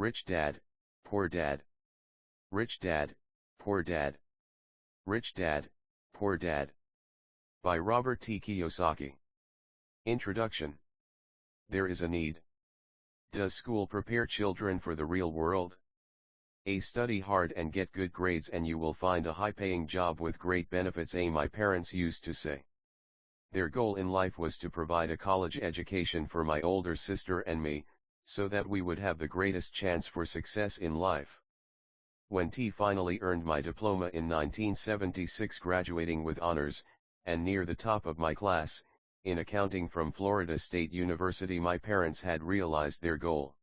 Rich Dad, Poor Dad. Rich Dad, Poor Dad. Rich Dad, Poor Dad. By Robert Kiyosaki. Introduction. There is a need. Does school prepare children for the real world? Study hard and get good grades and you will find a high-paying job with great benefits. My parents used to say. Their goal in life was to provide a college education for my older sister and me, so that we would have the greatest chance for success in life. When I finally earned my diploma in 1976, graduating with honors, and near the top of my class, in accounting from Florida State University, my parents had realized their goal.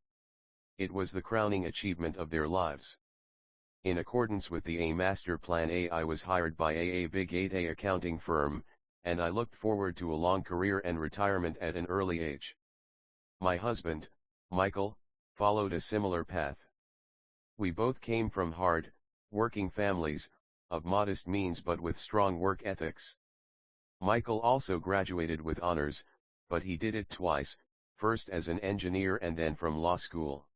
It was the crowning achievement of their lives. In accordance with the Master Plan I was hired by a Big 8 accounting firm, and I looked forward to a long career and retirement at an early age. My husband, Michael, followed a similar path. We both came from hard, working families, of modest means but with strong work ethics. Michael also graduated with honors, but he did it twice, first as an engineer and then from law school.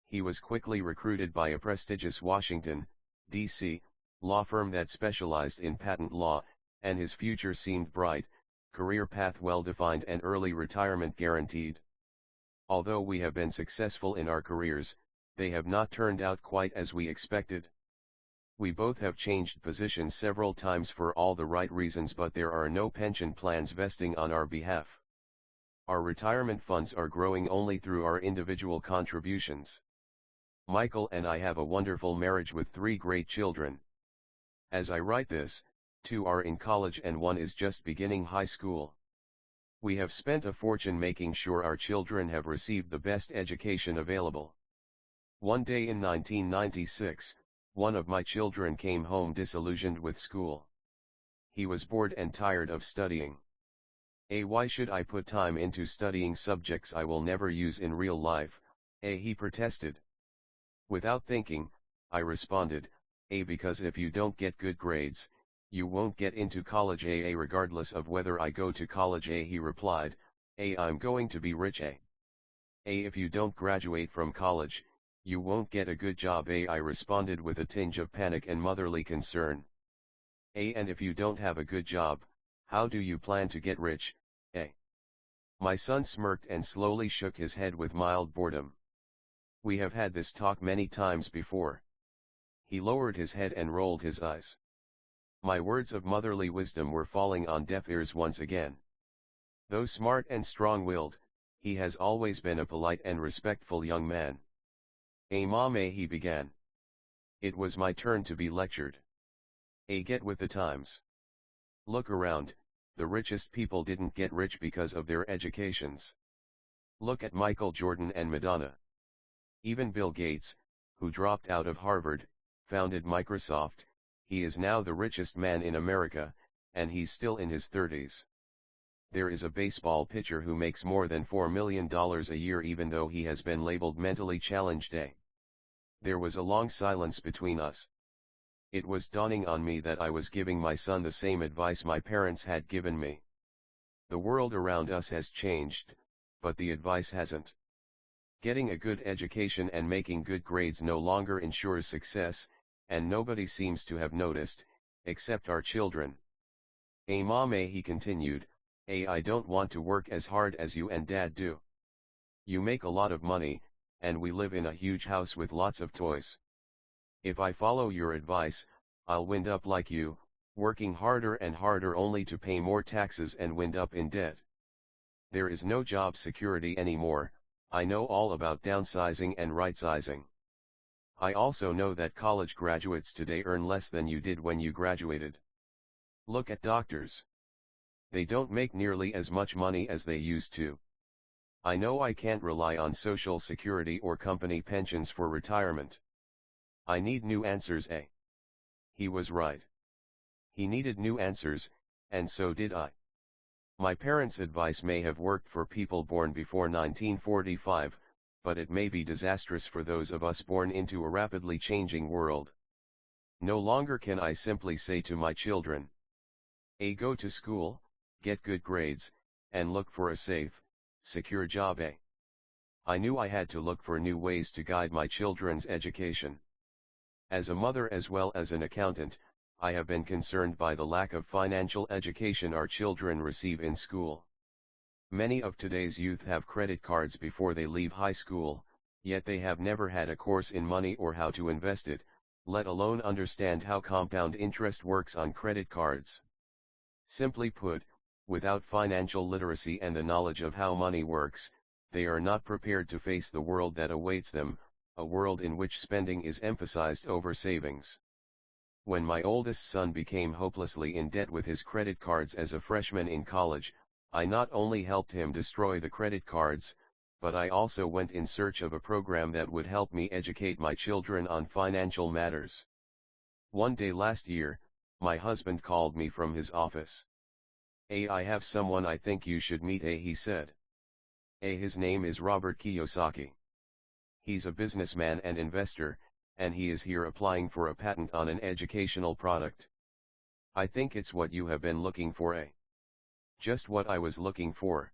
He was quickly recruited by a prestigious Washington, D.C., law firm that specialized in patent law, and his future seemed bright, career path well-defined and early retirement guaranteed. Although we have been successful in our careers, they have not turned out quite as we expected. We both have changed positions several times for all the right reasons, but there are no pension plans vesting on our behalf. Our retirement funds are growing only through our individual contributions. Michael and I have a wonderful marriage with 3 great children. As I write this, 2 are in college and 1 is just beginning high school. We have spent a fortune making sure our children have received the best education available. One day in 1996, one of my children came home disillusioned with school. He was bored and tired of studying. Why should I put time into studying subjects I will never use in real life? He protested. Without thinking, I responded, because if you don't get good grades, you won't get into college. Regardless of whether I go to college, he replied, I'm going to be rich. If you don't graduate from college, you won't get a good job. I responded with a tinge of panic and motherly concern. And if you don't have a good job, how do you plan to get rich? My son smirked and slowly shook his head with mild boredom. We have had this talk many times before. He lowered his head and rolled his eyes. My words of motherly wisdom were falling on deaf ears once again. Though smart and strong-willed, he has always been a polite and respectful young man. Mom, he began. It was my turn to be lectured. Get with the times. Look around, the richest people didn't get rich because of their educations. Look at Michael Jordan and Madonna. Even Bill Gates, who dropped out of Harvard, founded Microsoft. He is now the richest man in America, and he's still in his 30s. There is a baseball pitcher who makes more than $4 million a year even though he has been labeled mentally challenged. There was a long silence between us. It was dawning on me that I was giving my son the same advice my parents had given me. The world around us has changed, but the advice hasn't. Getting a good education and making good grades no longer ensures success, and nobody seems to have noticed, except our children. Mom, he continued, I don't want to work as hard as you and Dad do. You make a lot of money, and we live in a huge house with lots of toys. If I follow your advice, I'll wind up like you, working harder and harder only to pay more taxes and wind up in debt. There is no job security anymore. I know all about downsizing and right-sizing. I also know that college graduates today earn less than you did when you graduated. Look at doctors. They don't make nearly as much money as they used to. I know I can't rely on Social Security or company pensions for retirement. I need new answers. He was right. He needed new answers, and so did I. My parents' advice may have worked for people born before 1945, but it may be disastrous for those of us born into a rapidly changing world. No longer can I simply say to my children, go to school, get good grades, and look for a safe, secure job. I knew I had to look for new ways to guide my children's education. As a mother as well as an accountant, I have been concerned by the lack of financial education our children receive in school. Many of today's youth have credit cards before they leave high school, yet they have never had a course in money or how to invest it, let alone understand how compound interest works on credit cards. Simply put, without financial literacy and the knowledge of how money works, they are not prepared to face the world that awaits them, a world in which spending is emphasized over savings. When my oldest son became hopelessly in debt with his credit cards as a freshman in college, I not only helped him destroy the credit cards, but I also went in search of a program that would help me educate my children on financial matters. One day last year, my husband called me from his office. I have someone I think you should meet, he said. His name is Robert Kiyosaki. He's a businessman and investor, and he is here applying for a patent on an educational product. I think it's what you have been looking for, Just what I was looking for.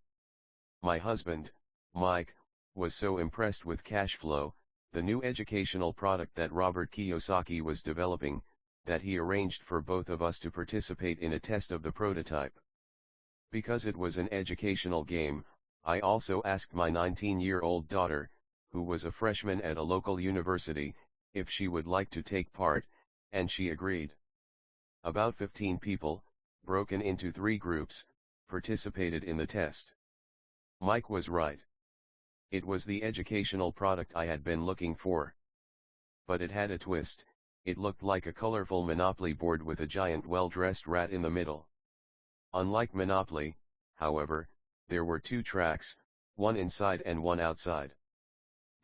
My husband, Mike, was so impressed with cash flow, the new educational product that Robert Kiyosaki was developing, that he arranged for both of us to participate in a test of the prototype. Because it was an educational game, I also asked my 19-year-old daughter, who was a freshman at a local university, if she would like to take part, and she agreed. About 15 people, broken into 3 groups, participated in the test. Mike was right. It was the educational product I had been looking for. But it had a twist. It looked like a colorful Monopoly board with a giant well-dressed rat in the middle. Unlike Monopoly, however, there were 2 tracks, one inside and one outside.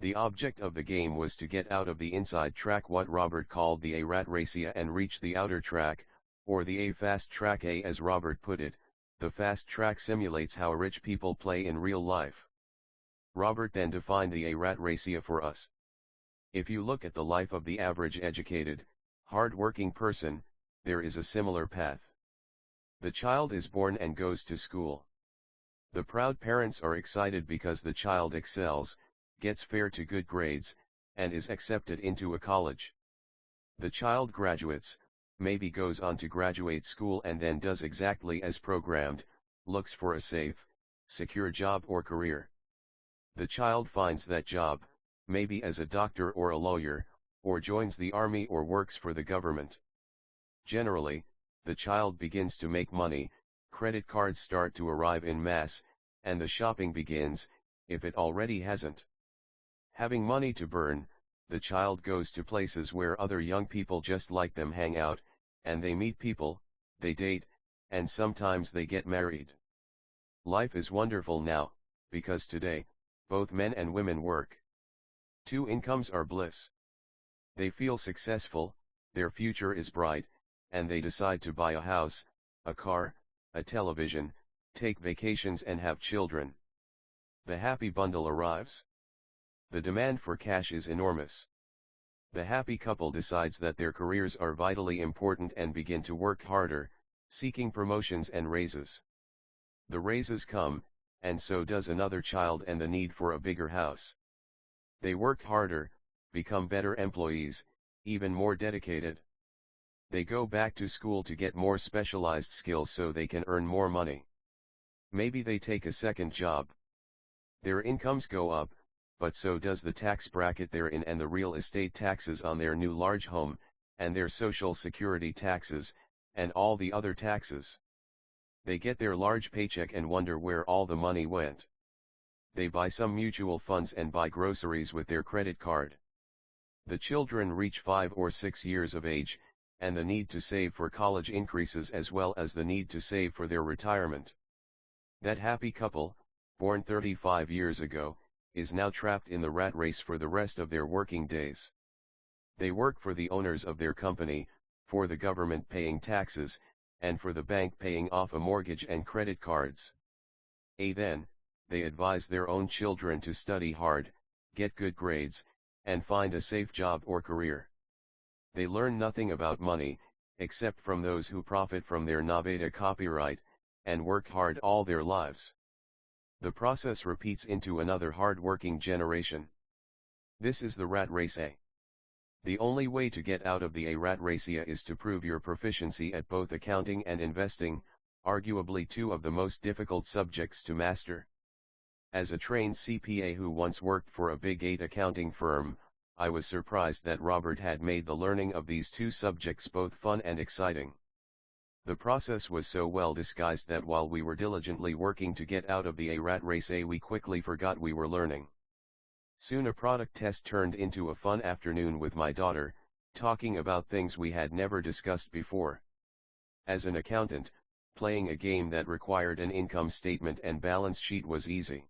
The object of the game was to get out of the inside track, what Robert called the A rat racia, and reach the outer track, or the A fast track. As Robert put it, the fast track simulates how rich people play in real life. Robert then defined the A rat racia for us. If you look at the life of the average educated, hard-working person, there is a similar path. The child is born and goes to school. The proud parents are excited because the child excels, gets fair to good grades, and is accepted into a college. The child graduates, maybe goes on to graduate school and then does exactly as programmed, looks for a safe, secure job or career. The child finds that job, maybe as a doctor or a lawyer, or joins the army or works for the government. Generally, the child begins to make money, credit cards start to arrive in mass, and the shopping begins, if it already hasn't. Having money to burn, the child goes to places where other young people just like them hang out, and they meet people, they date, and sometimes they get married. Life is wonderful now, because today, both men and women work. 2 incomes are bliss. They feel successful, their future is bright, and they decide to buy a house, a car, a television, take vacations and have children. The happy bundle arrives. The demand for cash is enormous. The happy couple decides that their careers are vitally important and begin to work harder, seeking promotions and raises. The raises come, and so does another child and the need for a bigger house. They work harder, become better employees, even more dedicated. They go back to school to get more specialized skills so they can earn more money. Maybe they take a second job. Their incomes go up, but so does the tax bracket they're in and the real estate taxes on their new large home, and their social security taxes, and all the other taxes. They get their large paycheck and wonder where all the money went. They buy some mutual funds and buy groceries with their credit card. The children reach 5 or 6 years of age, and the need to save for college increases as well as the need to save for their retirement. That happy couple, born 35 years ago, is now trapped in the rat race for the rest of their working days. They work for the owners of their company, for the government paying taxes, and for the bank paying off a mortgage and credit cards. Then, they advise their own children to study hard, get good grades, and find a safe job or career. They learn nothing about money, except from those who profit from their Naveda copyright, and work hard all their lives. The process repeats into another hard-working generation. This is the rat race A. The only way to get out of the A rat race is to prove your proficiency at both accounting and investing, arguably two of the most difficult subjects to master. As a trained CPA who once worked for a Big 8 accounting firm, I was surprised that Robert had made the learning of these two subjects both fun and exciting. The process was so well disguised that while we were diligently working to get out of the A rat race we quickly forgot we were learning. Soon a product test turned into a fun afternoon with my daughter, talking about things we had never discussed before. As an accountant, playing a game that required an income statement and balance sheet was easy.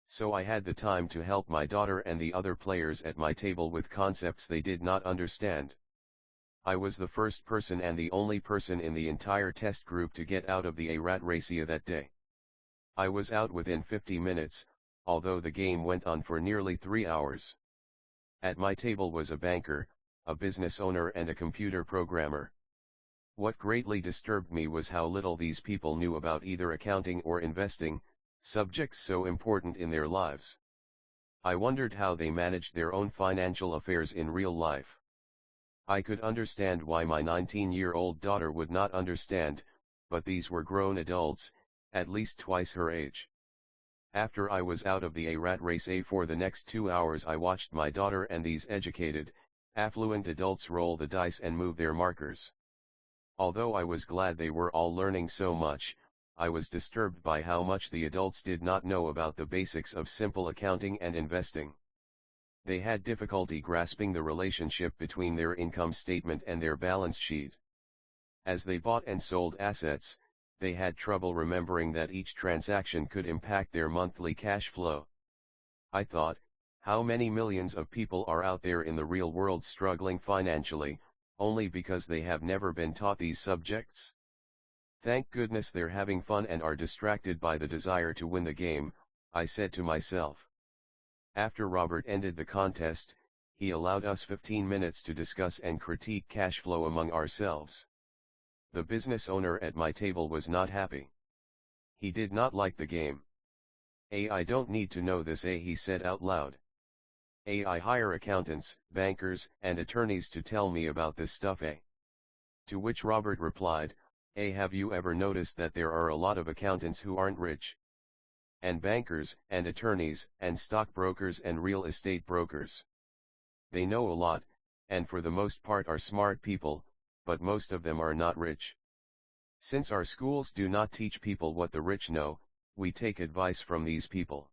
So I had the time to help my daughter and the other players at my table with concepts they did not understand. I was the first person and the only person in the entire test group to get out of the A rat race that day. I was out within 50 minutes, although the game went on for nearly 3 hours. At my table was a banker, a business owner and a computer programmer. What greatly disturbed me was how little these people knew about either accounting or investing, subjects so important in their lives. I wondered how they managed their own financial affairs in real life. I could understand why my 19-year-old daughter would not understand, but these were grown adults, at least twice her age. After I was out of the A rat race for the next 2 hours, I watched my daughter and these educated, affluent adults roll the dice and move their markers. Although I was glad they were all learning so much, I was disturbed by how much the adults did not know about the basics of simple accounting and investing. They had difficulty grasping the relationship between their income statement and their balance sheet. As they bought and sold assets, they had trouble remembering that each transaction could impact their monthly cash flow. I thought, how many millions of people are out there in the real world struggling financially, only because they have never been taught these subjects? Thank goodness they're having fun and are distracted by the desire to win the game, I said to myself. After Robert ended the contest, he allowed us 15 minutes to discuss and critique cash flow among ourselves. The business owner at my table was not happy. He did not like the game. I don't need to know this, he said out loud. I hire accountants, bankers, and attorneys to tell me about this stuff, To which Robert replied, have you ever noticed that there are a lot of accountants who aren't rich? And bankers, and attorneys, and stockbrokers and real estate brokers. They know a lot, and for the most part are smart people, but most of them are not rich. Since our schools do not teach people what the rich know, we take advice from these people.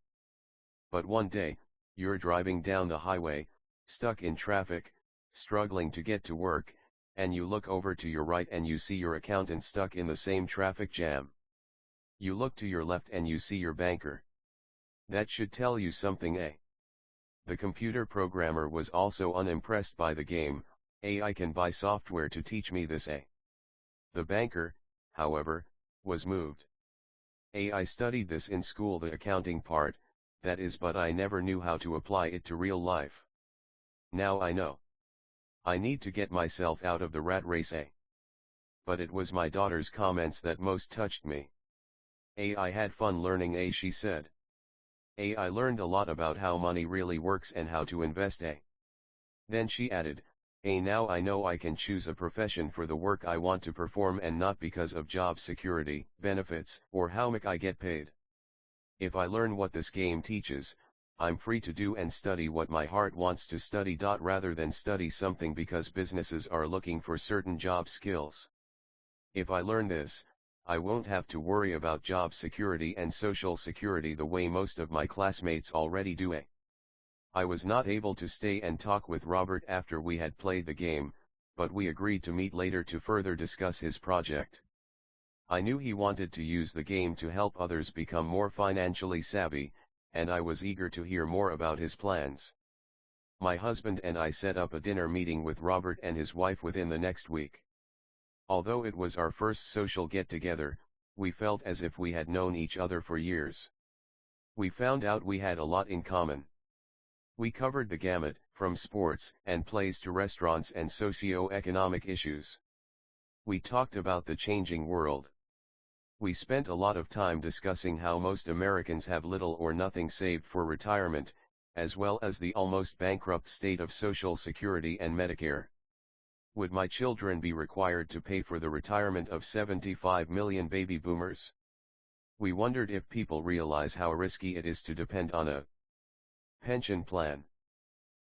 But one day, you're driving down the highway, stuck in traffic, struggling to get to work, and you look over to your right and you see your accountant stuck in the same traffic jam. You look to your left and you see your banker. That should tell you something, The computer programmer was also unimpressed by the game. I can buy software to teach me this, The banker, however, was moved. I studied this in school, the accounting part, that is, but I never knew how to apply it to real life. Now I know. I need to get myself out of the rat race, But it was my daughter's comments that most touched me. I had fun learning, she said. I learned a lot about how money really works and how to invest, Then she added, now I know I can choose a profession for the work I want to perform and not because of job security, benefits, or how much I get paid. If I learn what this game teaches, I'm free to do and study what my heart wants to study. Rather than study something because businesses are looking for certain job skills. If I learn this, I won't have to worry about job security and social security the way most of my classmates already do, I was not able to stay and talk with Robert after we had played the game, but we agreed to meet later to further discuss his project. I knew he wanted to use the game to help others become more financially savvy, and I was eager to hear more about his plans. My husband and I set up a dinner meeting with Robert and his wife within the next week. Although it was our first social get-together, we felt as if we had known each other for years. We found out we had a lot in common. We covered the gamut, from sports and plays to restaurants and socio-economic issues. We talked about the changing world. We spent a lot of time discussing how most Americans have little or nothing saved for retirement, as well as the almost bankrupt state of Social Security and Medicare. Would my children be required to pay for the retirement of 75 million baby boomers? We wondered if people realize how risky it is to depend on a pension plan.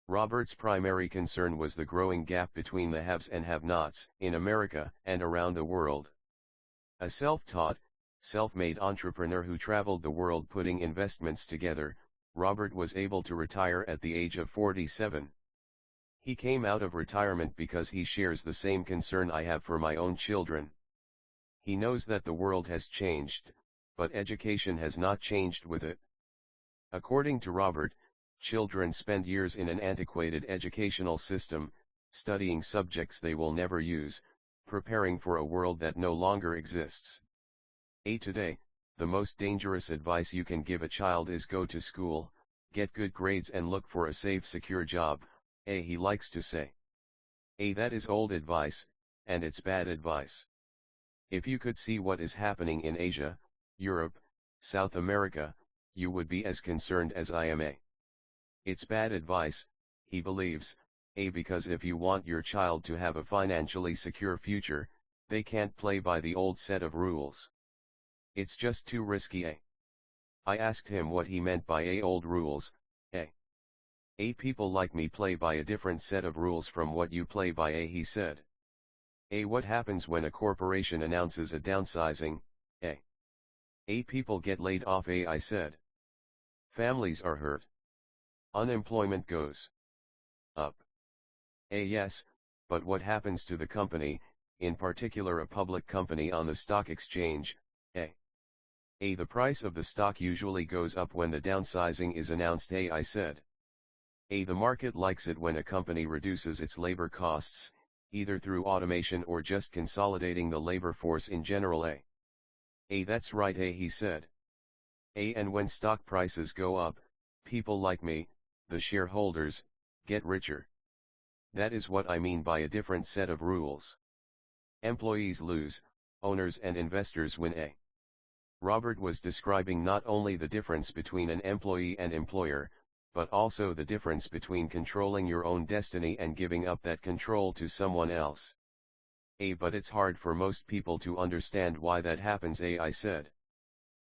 Robert's primary concern was the growing gap between the haves and have-nots in America and around the world. A self-taught, self-made entrepreneur who traveled the world putting investments together, Robert was able to retire at the age of 47. He came out of retirement because he shares the same concern I have for my own children. He knows that the world has changed, but education has not changed with it. According to Robert, children spend years in an antiquated educational system, studying subjects they will never use, preparing for a world that no longer exists. Today, the most dangerous advice you can give a child is go to school, get good grades and look for a safe, secure job, he likes to say. That is old advice, and it's bad advice. If you could see what is happening in Asia, Europe, South America, you would be as concerned as I am. It's bad advice, he believes, because if you want your child to have a financially secure future, they can't play by the old set of rules. It's just too risky. I asked him what he meant by old rules. People like me play by a different set of rules from what you play by, he said. What happens when a corporation announces a downsizing? People get laid off, I said. Families are hurt. Unemployment goes up. Yes, but what happens to the company, in particular a public company on the stock exchange? The price of the stock usually goes up when the downsizing is announced, I said. The market likes it when a company reduces its labor costs, either through automation or just consolidating the labor force in general. That's right, he said. And when stock prices go up, people like me, the shareholders, get richer. That is what I mean by a different set of rules. Employees lose, owners and investors win. Robert was describing not only the difference between an employee and employer, but also the difference between controlling your own destiny and giving up that control to someone else. But it's hard for most people to understand why that happens, I said.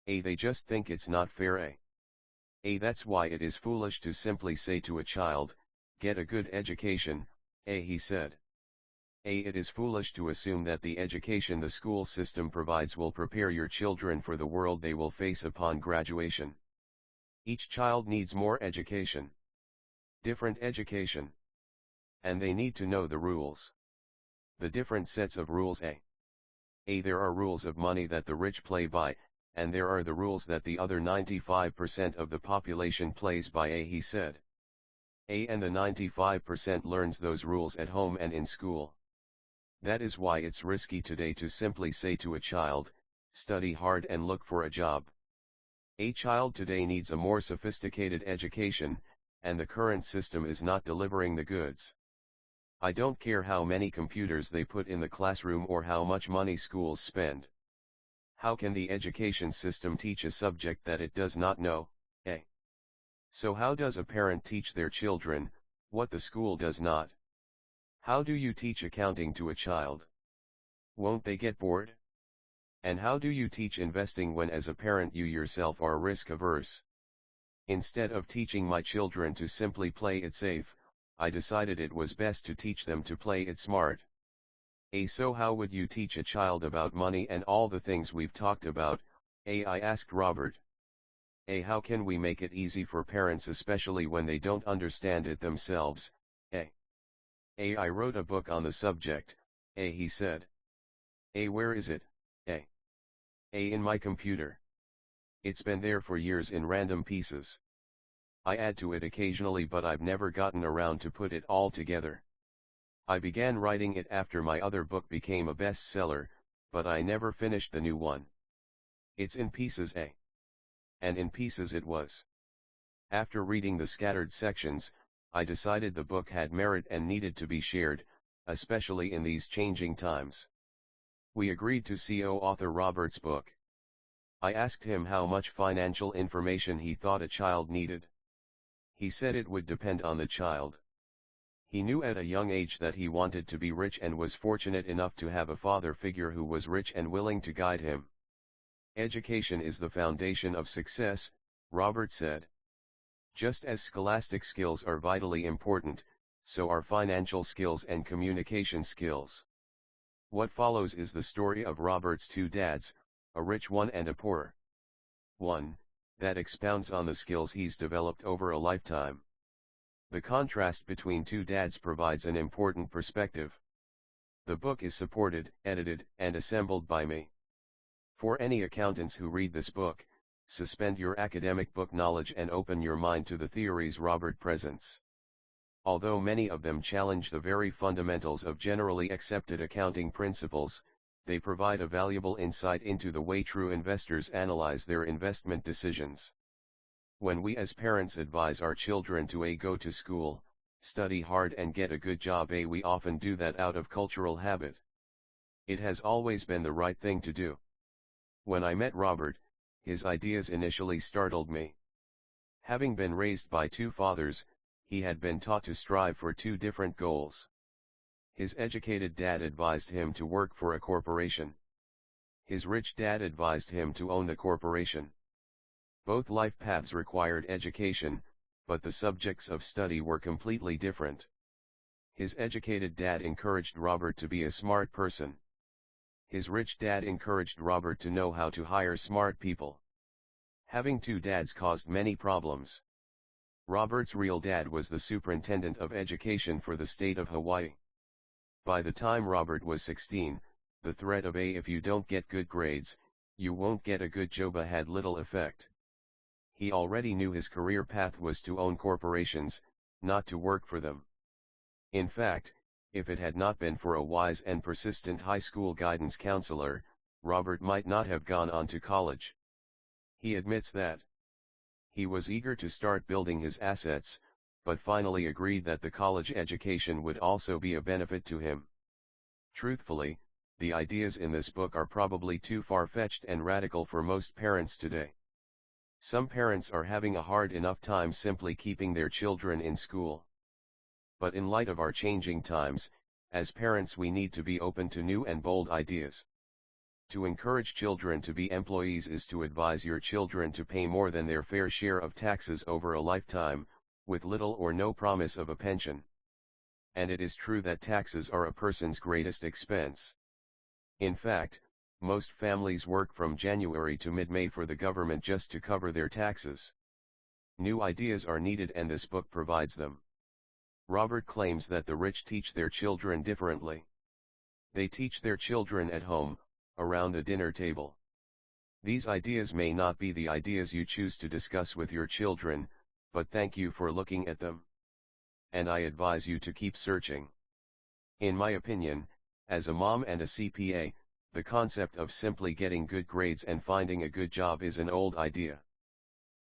They just think it's not fair. That's why it is foolish to simply say to a child, get a good education, he said. It is foolish to assume that the education the school system provides will prepare your children for the world they will face upon graduation. Each child needs more education. Different education. And they need to know the rules. The different sets of rules. There are rules of money that the rich play by, and there are the rules that the other 95% of the population plays by, he said. And the 95% learns those rules at home and in school. That is why it's risky today to simply say to a child, study hard and look for a job. A child today needs a more sophisticated education, and the current system is not delivering the goods. I don't care how many computers they put in the classroom or how much money schools spend. How can the education system teach a subject that it does not know? So how does a parent teach their children what the school does not? How do you teach accounting to a child? Won't they get bored? And how do you teach investing when as a parent you yourself are risk averse? Instead of teaching my children to simply play it safe, I decided it was best to teach them to play it smart. So how would you teach a child about money and all the things we've talked about? I asked Robert. How can we make it easy for parents, especially when they don't understand it themselves? I wrote a book on the subject, he said. Where is it? In my computer. It's been there for years in random pieces. I add to it occasionally, but I've never gotten around to put it all together. I began writing it after my other book became a bestseller, but I never finished the new one. It's in pieces, And in pieces it was. After reading the scattered sections, I decided the book had merit and needed to be shared, especially in these changing times. We agreed to co-author Robert's book. I asked him how much financial information he thought a child needed. He said it would depend on the child. He knew at a young age that he wanted to be rich and was fortunate enough to have a father figure who was rich and willing to guide him. Education is the foundation of success, Robert said. Just as scholastic skills are vitally important, so are financial skills and communication skills. What follows is the story of Robert's two dads, a rich one and a poor one, that expounds on the skills he's developed over a lifetime. The contrast between two dads provides an important perspective. The book is supported, edited, and assembled by me. For any accountants who read this book, suspend your academic book knowledge and open your mind to the theories Robert presents. Although many of them challenge the very fundamentals of generally accepted accounting principles, they provide a valuable insight into the way true investors analyze their investment decisions. When we as parents advise our children to go to school, study hard and get a good job, we often do that out of cultural habit. It has always been the right thing to do. When I met Robert, his ideas initially startled me. Having been raised by two fathers, he had been taught to strive for two different goals. His educated dad advised him to work for a corporation. His rich dad advised him to own a corporation. Both life paths required education, but the subjects of study were completely different. His educated dad encouraged Robert to be a smart person. His rich dad encouraged Robert to know how to hire smart people. Having two dads caused many problems. Robert's real dad was the superintendent of education for the state of Hawaii. By the time Robert was 16, the threat of if you don't get good grades, you won't get a good job had little effect. He already knew his career path was to own corporations, not to work for them. In fact, if it had not been for a wise and persistent high school guidance counselor, Robert might not have gone on to college. He admits that. He was eager to start building his assets, but finally agreed that the college education would also be a benefit to him. Truthfully, the ideas in this book are probably too far-fetched and radical for most parents today. Some parents are having a hard enough time simply keeping their children in school. But in light of our changing times, as parents we need to be open to new and bold ideas. To encourage children to be employees is to advise your children to pay more than their fair share of taxes over a lifetime, with little or no promise of a pension. And it is true that taxes are a person's greatest expense. In fact, most families work from January to mid-May for the government just to cover their taxes. New ideas are needed and this book provides them. Robert claims that the rich teach their children differently. They teach their children at home, around the dinner table. These ideas may not be the ideas you choose to discuss with your children, but thank you for looking at them. And I advise you to keep searching. In my opinion, as a mom and a CPA, the concept of simply getting good grades and finding a good job is an old idea.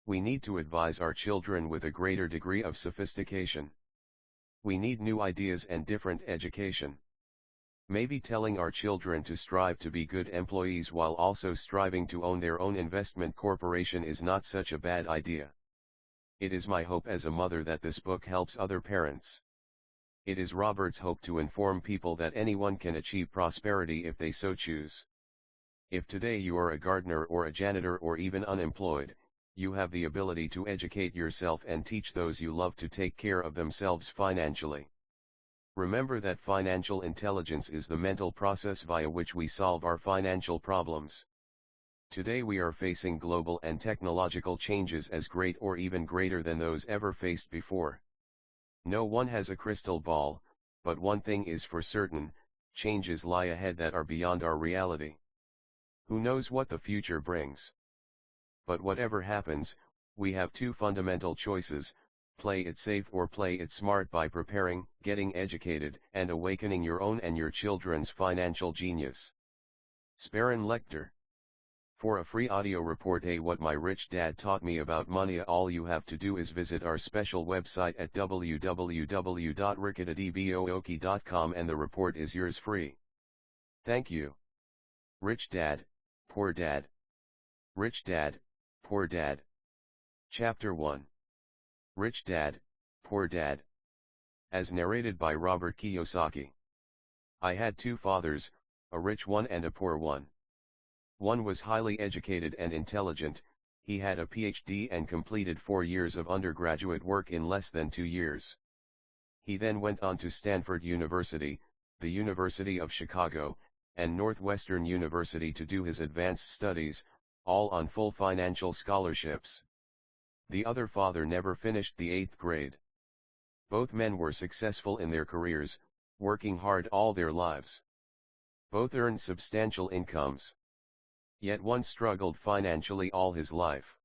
We need to advise our children with a greater degree of sophistication. We need new ideas and different education. Maybe telling our children to strive to be good employees while also striving to own their own investment corporation is not such a bad idea. It is my hope as a mother that this book helps other parents. It is Robert's hope to inform people that anyone can achieve prosperity if they so choose. If today you are a gardener or a janitor or even unemployed, you have the ability to educate yourself and teach those you love to take care of themselves financially. Remember that financial intelligence is the mental process via which we solve our financial problems. Today we are facing global and technological changes as great or even greater than those ever faced before. No one has a crystal ball, but one thing is for certain, changes lie ahead that are beyond our reality. Who knows what the future brings? But whatever happens, we have two fundamental choices: play it safe or play it smart by preparing, getting educated, and awakening your own and your children's financial genius. Sparan Lecter. For a free audio report What My Rich Dad Taught Me About Money, all you have to do is visit our special website at www.rickettadbookie.com and the report is yours free. Thank you. Rich Dad, Poor Dad. Rich Dad, Poor Dad. Chapter 1. Rich Dad, Poor Dad. As narrated by Robert Kiyosaki. I had two fathers, a rich one and a poor one. One was highly educated and intelligent, he had a PhD and completed 4 years of undergraduate work in less than 2 years. He then went on to Stanford University, the University of Chicago, and Northwestern University to do his advanced studies, all on full financial scholarships. The other father never finished the 8th grade. Both men were successful in their careers, working hard all their lives. Both earned substantial incomes. Yet one struggled financially all his life.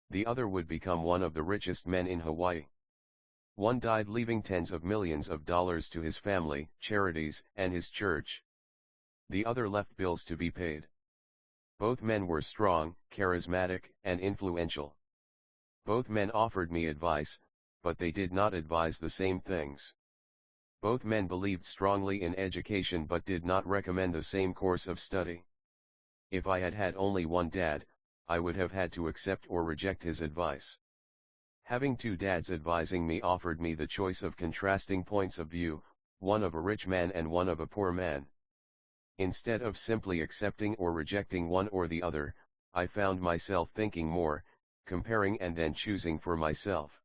The other would become one of the richest men in Hawaii. One died leaving tens of millions of dollars to his family, charities, and his church. The other left bills to be paid. Both men were strong, charismatic, and influential. Both men offered me advice, but they did not advise the same things. Both men believed strongly in education but did not recommend the same course of study. If I had had only one dad, I would have had to accept or reject his advice. Having two dads advising me offered me the choice of contrasting points of view, one of a rich man and one of a poor man. Instead of simply accepting or rejecting one or the other, I found myself thinking more, comparing and then choosing for myself.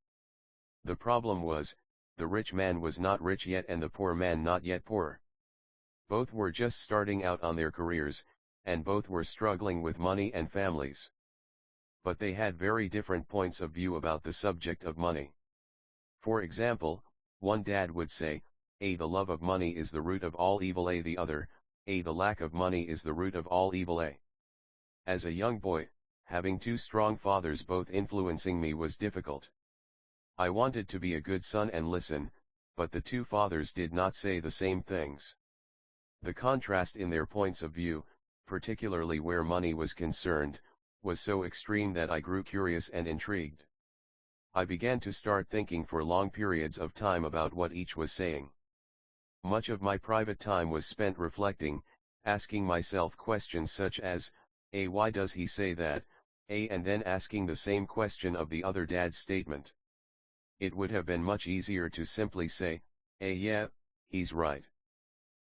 The problem was, the rich man was not rich yet and the poor man not yet poor. Both were just starting out on their careers, and both were struggling with money and families. But they had very different points of view about the subject of money. For example, one dad would say, A. The love of money is the root of all evil. A. The other, A. The lack of money is the root of all evil. A. As a young boy, having two strong fathers both influencing me was difficult. I wanted to be a good son and listen, but the two fathers did not say the same things. The contrast in their points of view, particularly where money was concerned, was so extreme that I grew curious and intrigued. I began to start thinking for long periods of time about what each was saying. Much of my private time was spent reflecting, asking myself questions such as, A. Why does he say that? A. And then asking the same question of the other dad's statement. It would have been much easier to simply say, A. Yeah, he's right.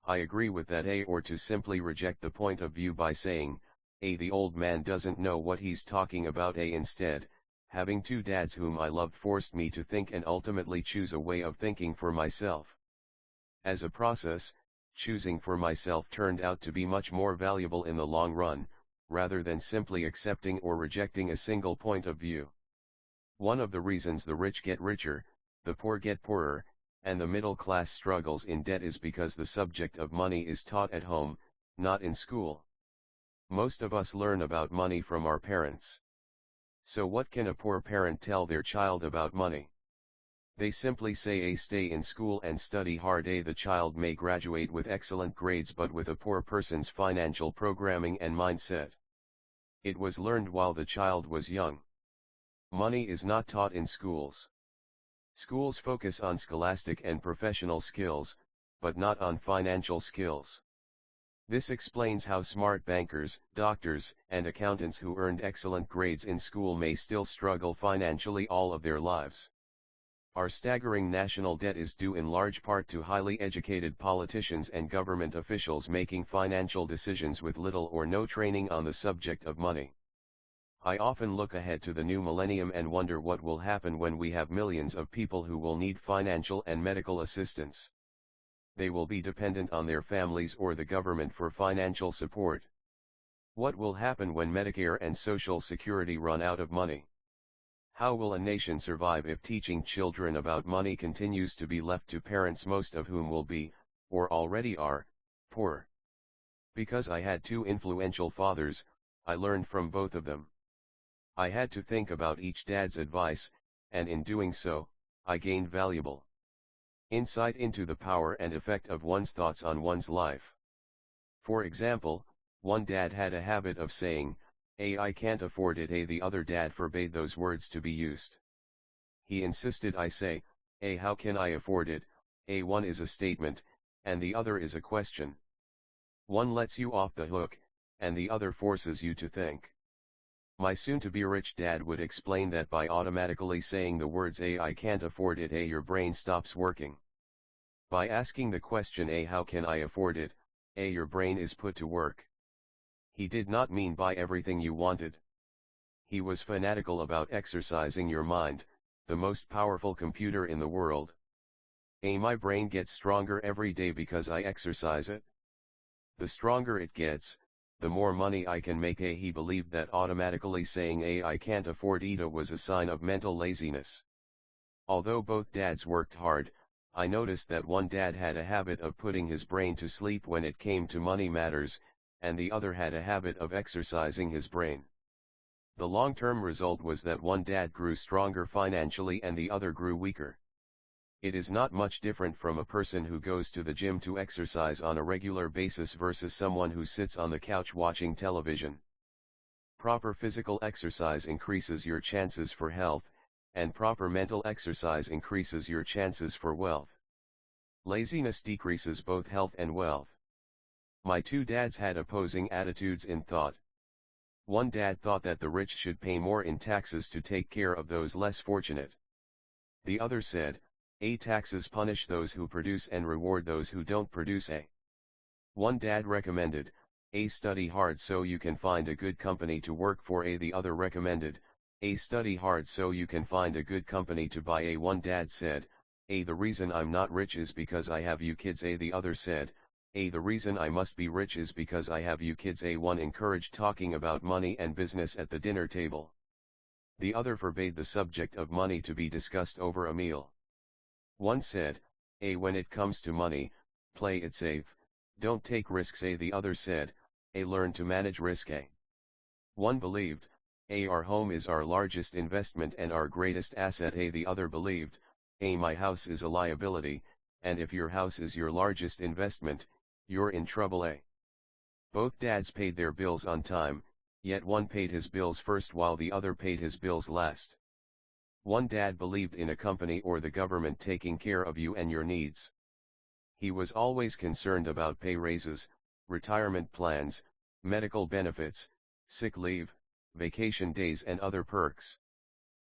I agree with that. A. Or to simply reject the point of view by saying, A. The old man doesn't know what he's talking about. A. Instead, having two dads whom I loved forced me to think and ultimately choose a way of thinking for myself. As a process, choosing for myself turned out to be much more valuable in the long run, rather than simply accepting or rejecting a single point of view. One of the reasons the rich get richer, the poor get poorer, and the middle class struggles in debt is because the subject of money is taught at home, not in school. Most of us learn about money from our parents. So what can a poor parent tell their child about money? They simply say A. Stay in school and study hard. A. The child may graduate with excellent grades but with a poor person's financial programming and mindset. It was learned while the child was young. Money is not taught in schools. Schools focus on scholastic and professional skills, but not on financial skills. This explains how smart bankers, doctors, and accountants who earned excellent grades in school may still struggle financially all of their lives. Our staggering national debt is due in large part to highly educated politicians and government officials making financial decisions with little or no training on the subject of money. I often look ahead to the new millennium and wonder what will happen when we have millions of people who will need financial and medical assistance. They will be dependent on their families or the government for financial support. What will happen when Medicare and Social Security run out of money? How will a nation survive if teaching children about money continues to be left to parents, most of whom will be, or already are, poor? Because I had two influential fathers, I learned from both of them. I had to think about each dad's advice, and in doing so, I gained valuable insight into the power and effect of one's thoughts on one's life. For example, one dad had a habit of saying, A. I can't afford it. A. The other dad forbade those words to be used. He insisted I say, A. How can I afford it? A. One is a statement, and the other is a question. One lets you off the hook, and the other forces you to think. My soon-to-be rich dad would explain that by automatically saying the words I can't afford it, your brain stops working. By asking the question how can I afford it, your brain is put to work. He did not mean buy everything you wanted. He was fanatical about exercising your mind, the most powerful computer in the world. My brain gets stronger every day because I exercise it. The stronger it gets, the more money I can make. He believed that automatically saying I can't afford it was a sign of mental laziness. Although both dads worked hard, I noticed that one dad had a habit of putting his brain to sleep when it came to money matters, and the other had a habit of exercising his brain. The long-term result was that one dad grew stronger financially and the other grew weaker. It is not much different from a person who goes to the gym to exercise on a regular basis versus someone who sits on the couch watching television. Proper physical exercise increases your chances for health, and proper mental exercise increases your chances for wealth. Laziness decreases both health and wealth. My two dads had opposing attitudes in thought. One dad thought that the rich should pay more in taxes to take care of those less fortunate. The other said, taxes punish those who produce and reward those who don't produce. One dad recommended, study hard so you can find a good company to work for. The other recommended, study hard so you can find a good company to buy. One dad said, the reason I'm not rich is because I have you kids. The other said, the reason I must be rich is because I have you kids. One encouraged talking about money and business at the dinner table. The other forbade the subject of money to be discussed over a meal. One said, when it comes to money, play it safe, don't take risks. The other said, learn to manage risk. One believed, our home is our largest investment and our greatest asset. The other believed, my house is a liability, and if your house is your largest investment, you're in trouble. Both dads paid their bills on time, yet one paid his bills first while the other paid his bills last. One dad believed in a company or the government taking care of you and your needs. He was always concerned about pay raises, retirement plans, medical benefits, sick leave, vacation days and other perks.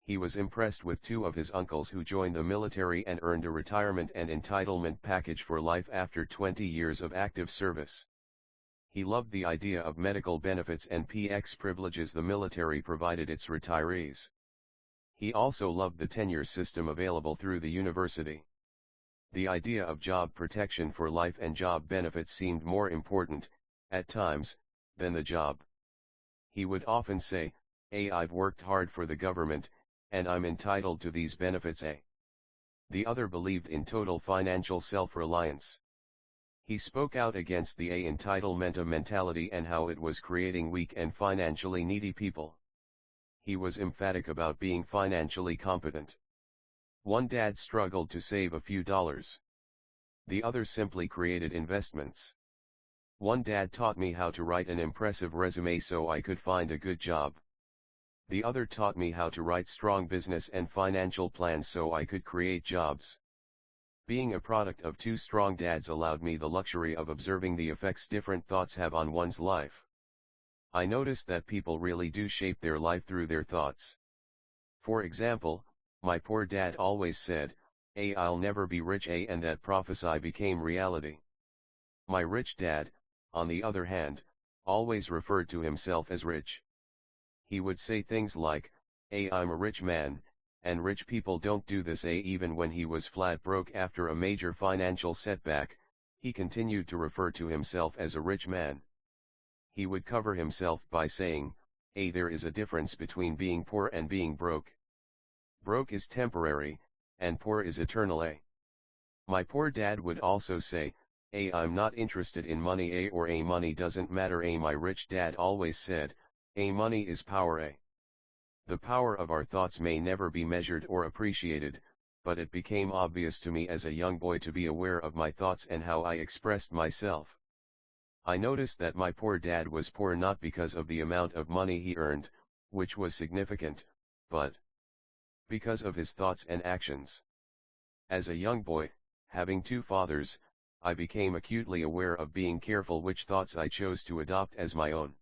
He was impressed with two of his uncles who joined the military and earned a retirement and entitlement package for life after 20 years of active service. He loved the idea of medical benefits and PX privileges the military provided its retirees. He also loved the tenure system available through the university. The idea of job protection for life and job benefits seemed more important, at times, than the job. He would often say, I've worked hard for the government, and I'm entitled to these benefits. The other believed in total financial self-reliance. He spoke out against the entitlement mentality and how it was creating weak and financially needy people. He was emphatic about being financially competent. One dad struggled to save a few dollars. The other simply created investments. One dad taught me how to write an impressive resume so I could find a good job. The other taught me how to write strong business and financial plans so I could create jobs. Being a product of two strong dads allowed me the luxury of observing the effects different thoughts have on one's life. I noticed that people really do shape their life through their thoughts. For example, my poor dad always said, I'll never be rich, and that prophecy became reality. My rich dad, on the other hand, always referred to himself as rich. He would say things like, I'm a rich man, and rich people don't do this. Even when he was flat broke after a major financial setback, he continued to refer to himself as a rich man. He would cover himself by saying, there is a difference between being poor and being broke. Broke is temporary, and poor is eternal. My poor dad would also say, I'm not interested in money, or money doesn't matter. My rich dad always said, money is power. The power of our thoughts may never be measured or appreciated, but it became obvious to me as a young boy to be aware of my thoughts and how I expressed myself. I noticed that my poor dad was poor not because of the amount of money he earned, which was significant, but because of his thoughts and actions. As a young boy, having two fathers, I became acutely aware of being careful which thoughts I chose to adopt as my own.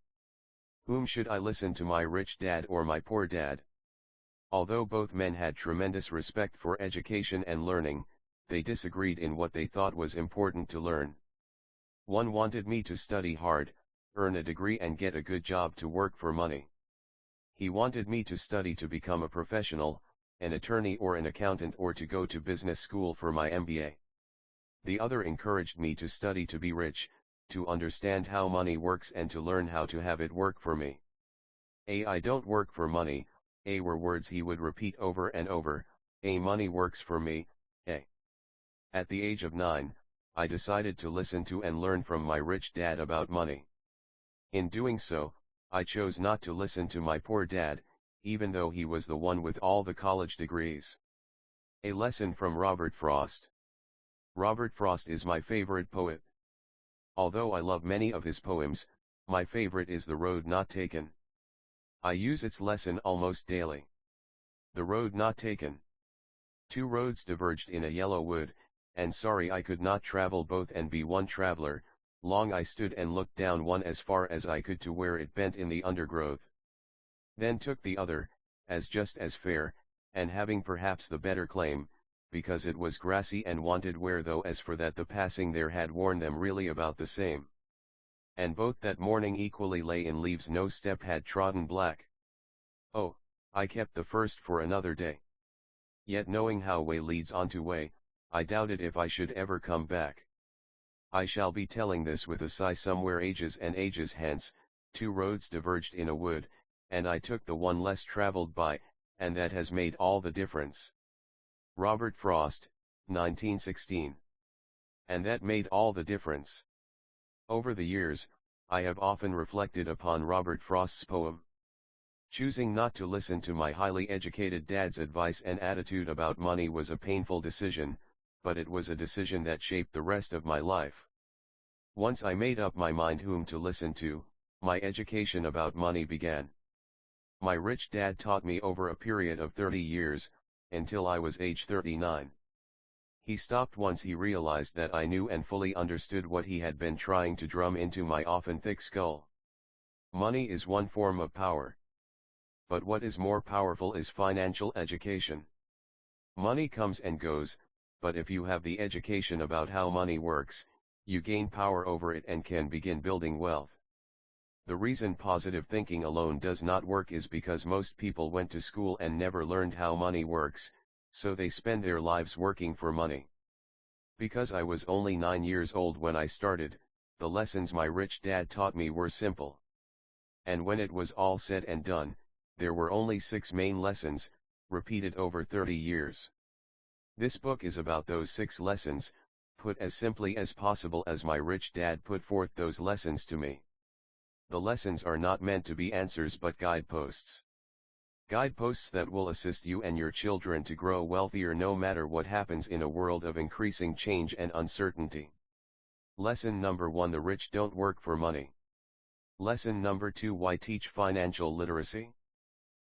Whom should I listen to, my rich dad or my poor dad? Although both men had tremendous respect for education and learning, they disagreed in what they thought was important to learn. One wanted me to study hard, earn a degree and get a good job to work for money. He wanted me to study to become a professional, an attorney or an accountant, or to go to business school for my MBA. The other encouraged me to study to be rich, to understand how money works and to learn how to have it work for me. I don't work for money, were words he would repeat over and over. Money works for me, At the age of 9, I decided to listen to and learn from my rich dad about money. In doing so, I chose not to listen to my poor dad, even though he was the one with all the college degrees. A lesson from Robert Frost. Robert Frost is my favorite poet. Although I love many of his poems, my favorite is The Road Not Taken. I use its lesson almost daily. The road not taken. 2 roads diverged in a yellow wood, and sorry I could not travel both and be one traveler. Long I stood and looked down one as far as I could to where it bent in the undergrowth. Then took the other, as just as fair, and having perhaps the better claim, because it was grassy and wanted wear, though as for that the passing there had worn them really about the same. And both that morning equally lay in leaves, no step had trodden black. Oh, I kept the first for another day. Yet knowing how way leads on to way, I doubted if I should ever come back. I shall be telling this with a sigh somewhere ages and ages hence. 2 roads diverged in a wood, and I took the one less traveled by, and that has made all the difference. Robert Frost, 1916. And that made all the difference. Over the years, I have often reflected upon Robert Frost's poem. Choosing not to listen to my highly educated dad's advice and attitude about money was a painful decision, but it was a decision that shaped the rest of my life. Once I made up my mind whom to listen to, my education about money began. My rich dad taught me over a period of 30 years, until I was age 39. He stopped once he realized that I knew and fully understood what he had been trying to drum into my often thick skull. Money is one form of power. But what is more powerful is financial education. Money comes and goes, but if you have the education about how money works, you gain power over it and can begin building wealth. The reason positive thinking alone does not work is because most people went to school and never learned how money works, so they spend their lives working for money. Because I was only 9 years old when I started, the lessons my rich dad taught me were simple. And when it was all said and done, there were only 6 main lessons, repeated over 30 years. This book is about those 6 lessons, put as simply as possible as my rich dad put forth those lessons to me. The lessons are not meant to be answers but guideposts. Guideposts that will assist you and your children to grow wealthier no matter what happens in a world of increasing change and uncertainty. Lesson number 1: The rich don't work for money. Lesson number 2: Why teach financial literacy?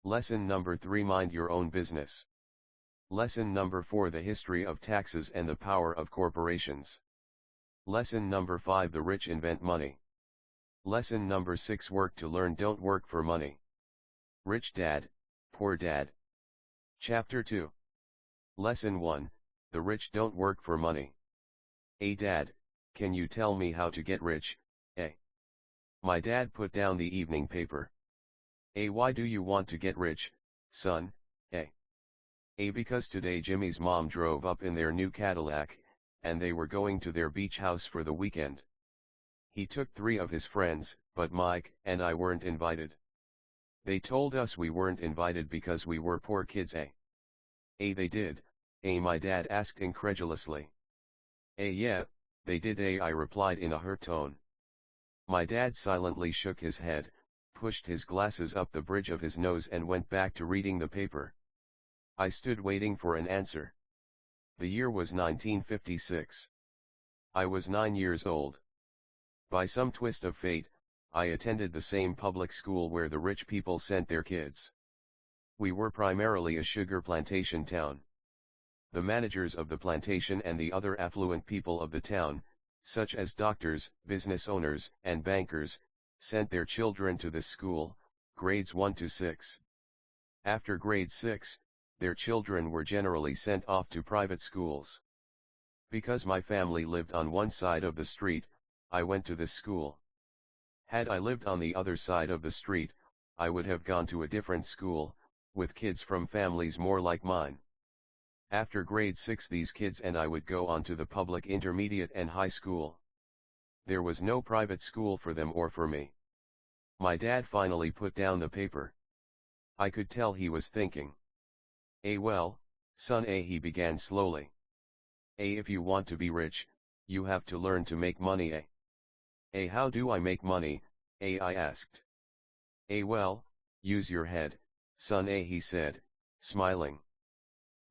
Lesson number 3: Mind your own business. Lesson number 4: The history of taxes and the power of corporations. Lesson number 5: The rich invent money. Lesson number 6: Work to learn, don't work for money. Rich Dad, Poor Dad. Chapter 2. Lesson 1: The rich don't work for money. Dad, can you tell me how to get rich? My dad put down the evening paper. Why do you want to get rich, son? Because today Jimmy's mom drove up in their new Cadillac, and they were going to their beach house for the weekend. He took 3 of his friends, but Mike and I weren't invited. They told us we weren't invited because we were poor kids. They did? My dad asked incredulously. Yeah, they did. I replied in a hurt tone. My dad silently shook his head, pushed his glasses up the bridge of his nose and went back to reading the paper. I stood waiting for an answer. The year was 1956. I was 9 years old. By some twist of fate, I attended the same public school where the rich people sent their kids. We were primarily a sugar plantation town. The managers of the plantation and the other affluent people of the town, such as doctors, business owners, and bankers, sent their children to this school, grades 1 to 6. After grade 6, their children were generally sent off to private schools. Because my family lived on one side of the street, I went to this school. Had I lived on the other side of the street, I would have gone to a different school, with kids from families more like mine. After grade 6 these kids and I would go on to the public intermediate and high school. There was no private school for them or for me. My dad finally put down the paper. I could tell he was thinking. Well, son, he began slowly. If you want to be rich, you have to learn to make money. How do I make money? I asked. Well, use your head, son, he said, smiling.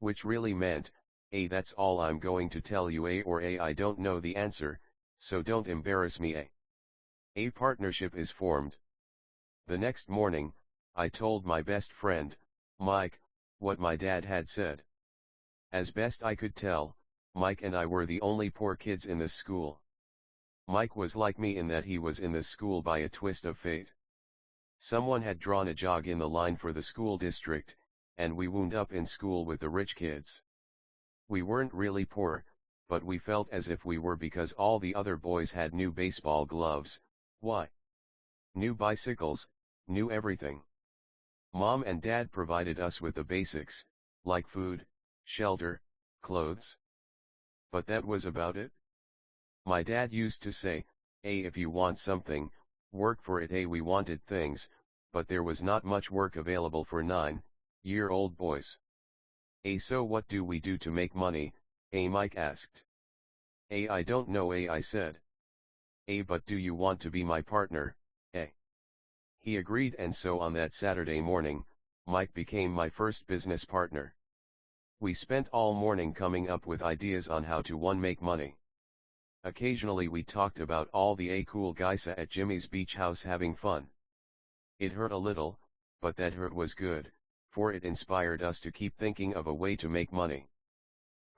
Which really meant, that's all I'm going to tell you, or I don't know the answer, so don't embarrass me. A partnership is formed. The next morning, I told my best friend, Mike, what my dad had said. As best I could tell, Mike and I were the only poor kids in this school. Mike was like me in that he was in this school by a twist of fate. Someone had drawn a jog in the line for the school district, and we wound up in school with the rich kids. We weren't really poor, but we felt as if we were because all the other boys had new baseball gloves, new bicycles, new everything. Mom and Dad provided us with the basics, like food, shelter, clothes. But that was about it. My dad used to say, if you want something, work for it. We wanted things, but there was not much work available for 9-year-old boys. So what do we do to make money? Mike asked. I don't know, I said. But do you want to be my partner? He agreed, and so on that Saturday morning, Mike became my first business partner. We spent all morning coming up with ideas on how to make money. Occasionally we talked about all the cool guys at Jimmy's beach house having fun. It hurt a little, but that hurt was good, for it inspired us to keep thinking of a way to make money.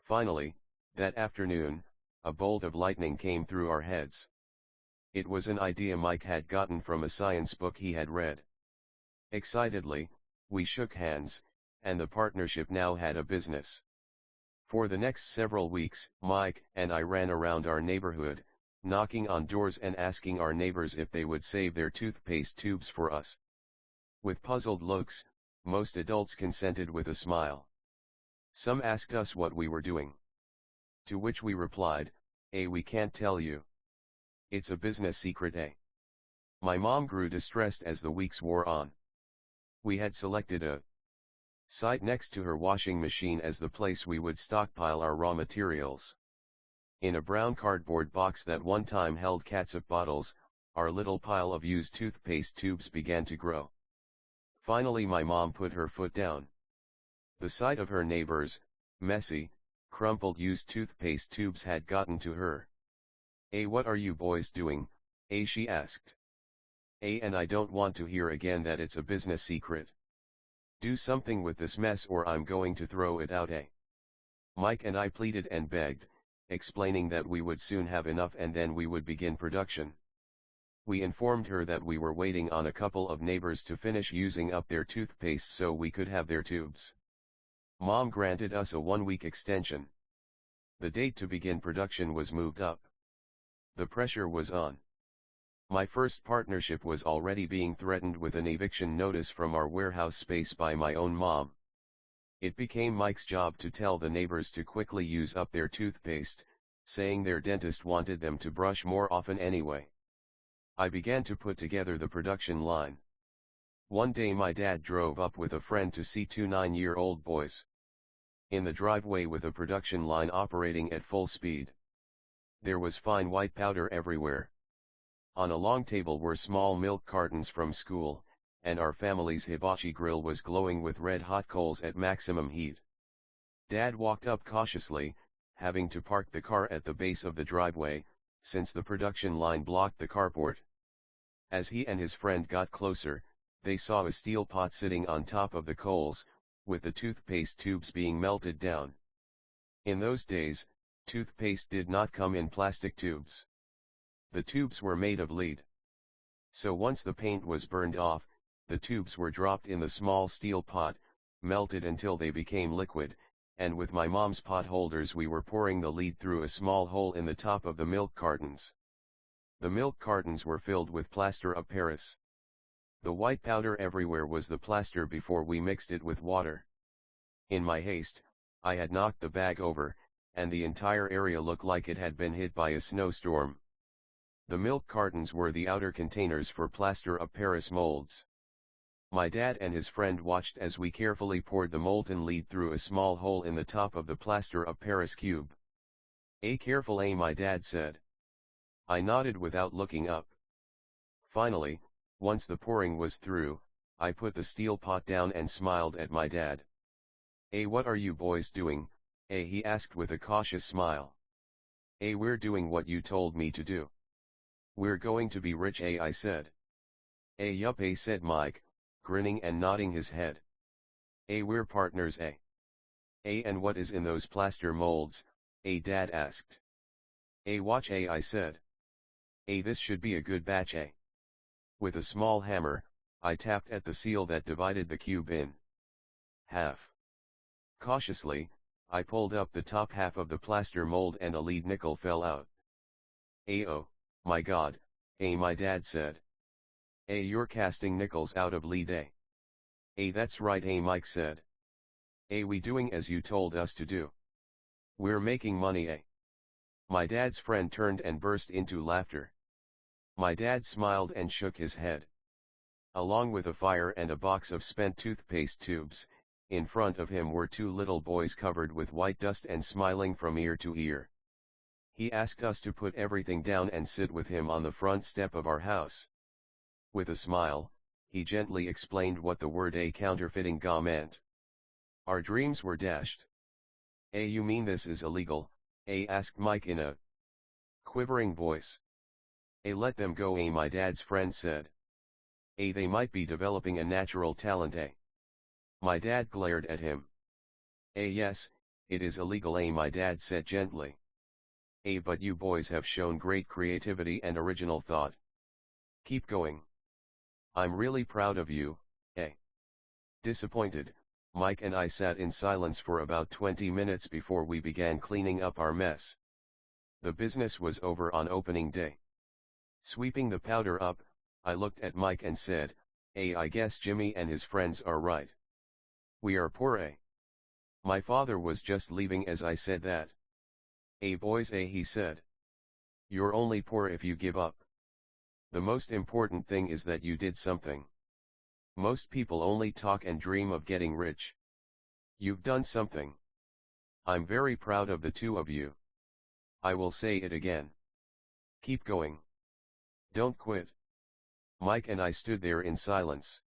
Finally, that afternoon, a bolt of lightning came through our heads. It was an idea Mike had gotten from a science book he had read. Excitedly, we shook hands, and the partnership now had a business. For the next several weeks, Mike and I ran around our neighborhood, knocking on doors and asking our neighbors if they would save their toothpaste tubes for us. With puzzled looks, most adults consented with a smile. Some asked us what we were doing. To which we replied, we can't tell you. It's a business secret. My mom grew distressed as the weeks wore on. We had selected a site next to her washing machine as the place we would stockpile our raw materials. In a brown cardboard box that one time held catsup bottles, our little pile of used toothpaste tubes began to grow. Finally my mom put her foot down. The sight of her neighbors' messy, crumpled used toothpaste tubes had gotten to her. What are you boys doing? She asked. And I don't want to hear again that it's a business secret. Do something with this mess or I'm going to throw it out. Mike and I pleaded and begged, explaining that we would soon have enough and then we would begin production. We informed her that we were waiting on a couple of neighbors to finish using up their toothpaste so we could have their tubes. Mom granted us a 1-week extension. The date to begin production was moved up. The pressure was on. My first partnership was already being threatened with an eviction notice from our warehouse space by my own mom. It became Mike's job to tell the neighbors to quickly use up their toothpaste, saying their dentist wanted them to brush more often anyway. I began to put together the production line. One day my dad drove up with a friend to see 2 9-year-old boys. In the driveway with a production line operating at full speed. There was fine white powder everywhere. On a long table were small milk cartons from school, and our family's hibachi grill was glowing with red-hot coals at maximum heat. Dad walked up cautiously, having to park the car at the base of the driveway, since the production line blocked the carport. As he and his friend got closer, they saw a steel pot sitting on top of the coals, with the toothpaste tubes being melted down. In those days, toothpaste did not come in plastic tubes. The tubes were made of lead. So once the paint was burned off, the tubes were dropped in the small steel pot, melted until they became liquid, and with my mom's pot holders we were pouring the lead through a small hole in the top of the milk cartons. The milk cartons were filled with plaster of Paris. The white powder everywhere was the plaster before we mixed it with water. In my haste, I had knocked the bag over, and the entire area looked like it had been hit by a snowstorm. The milk cartons were the outer containers for plaster of Paris molds. My dad and his friend watched as we carefully poured the molten lead through a small hole in the top of the plaster of Paris cube. Careful, my dad said. I nodded without looking up. Finally, once the pouring was through, I put the steel pot down and smiled at my dad. What are you boys doing? He asked with a cautious smile. We're doing what you told me to do. We're going to be rich, I said. Yup, said Mike, grinning and nodding his head. We're partners, and what is in those plaster molds? Dad asked. Watch, I said. This should be a good batch, With a small hammer, I tapped at the seal that divided the cube in half. Cautiously, I pulled up the top half of the plaster mold and a lead nickel fell out. Oh, my God, my dad said. You're casting nickels out of lead, That's right, Mike said. We doing as you told us to do. We're making money, My dad's friend turned and burst into laughter. My dad smiled and shook his head. Along with a fire and a box of spent toothpaste tubes, in front of him were two little boys covered with white dust and smiling from ear to ear. He asked us to put everything down and sit with him on the front step of our house. With a smile, he gently explained what the word counterfeiting meant. Our dreams were dashed. You mean this is illegal? Asked Mike in a quivering voice. Let them go, my dad's friend said. They might be developing a natural talent, My dad glared at him. Yes, it is illegal, my dad said gently. But you boys have shown great creativity and original thought. Keep going. I'm really proud of you, Disappointed, Mike and I sat in silence for about 20 minutes before we began cleaning up our mess. The business was over on opening day. Sweeping the powder up, I looked at Mike and said, I guess Jimmy and his friends are right. We are poor, My father was just leaving as I said that. Boys, he said. You're only poor if you give up. The most important thing is that you did something. Most people only talk and dream of getting rich. You've done something. I'm very proud of the two of you. I will say it again. Keep going. Don't quit. Mike and I stood there in silence.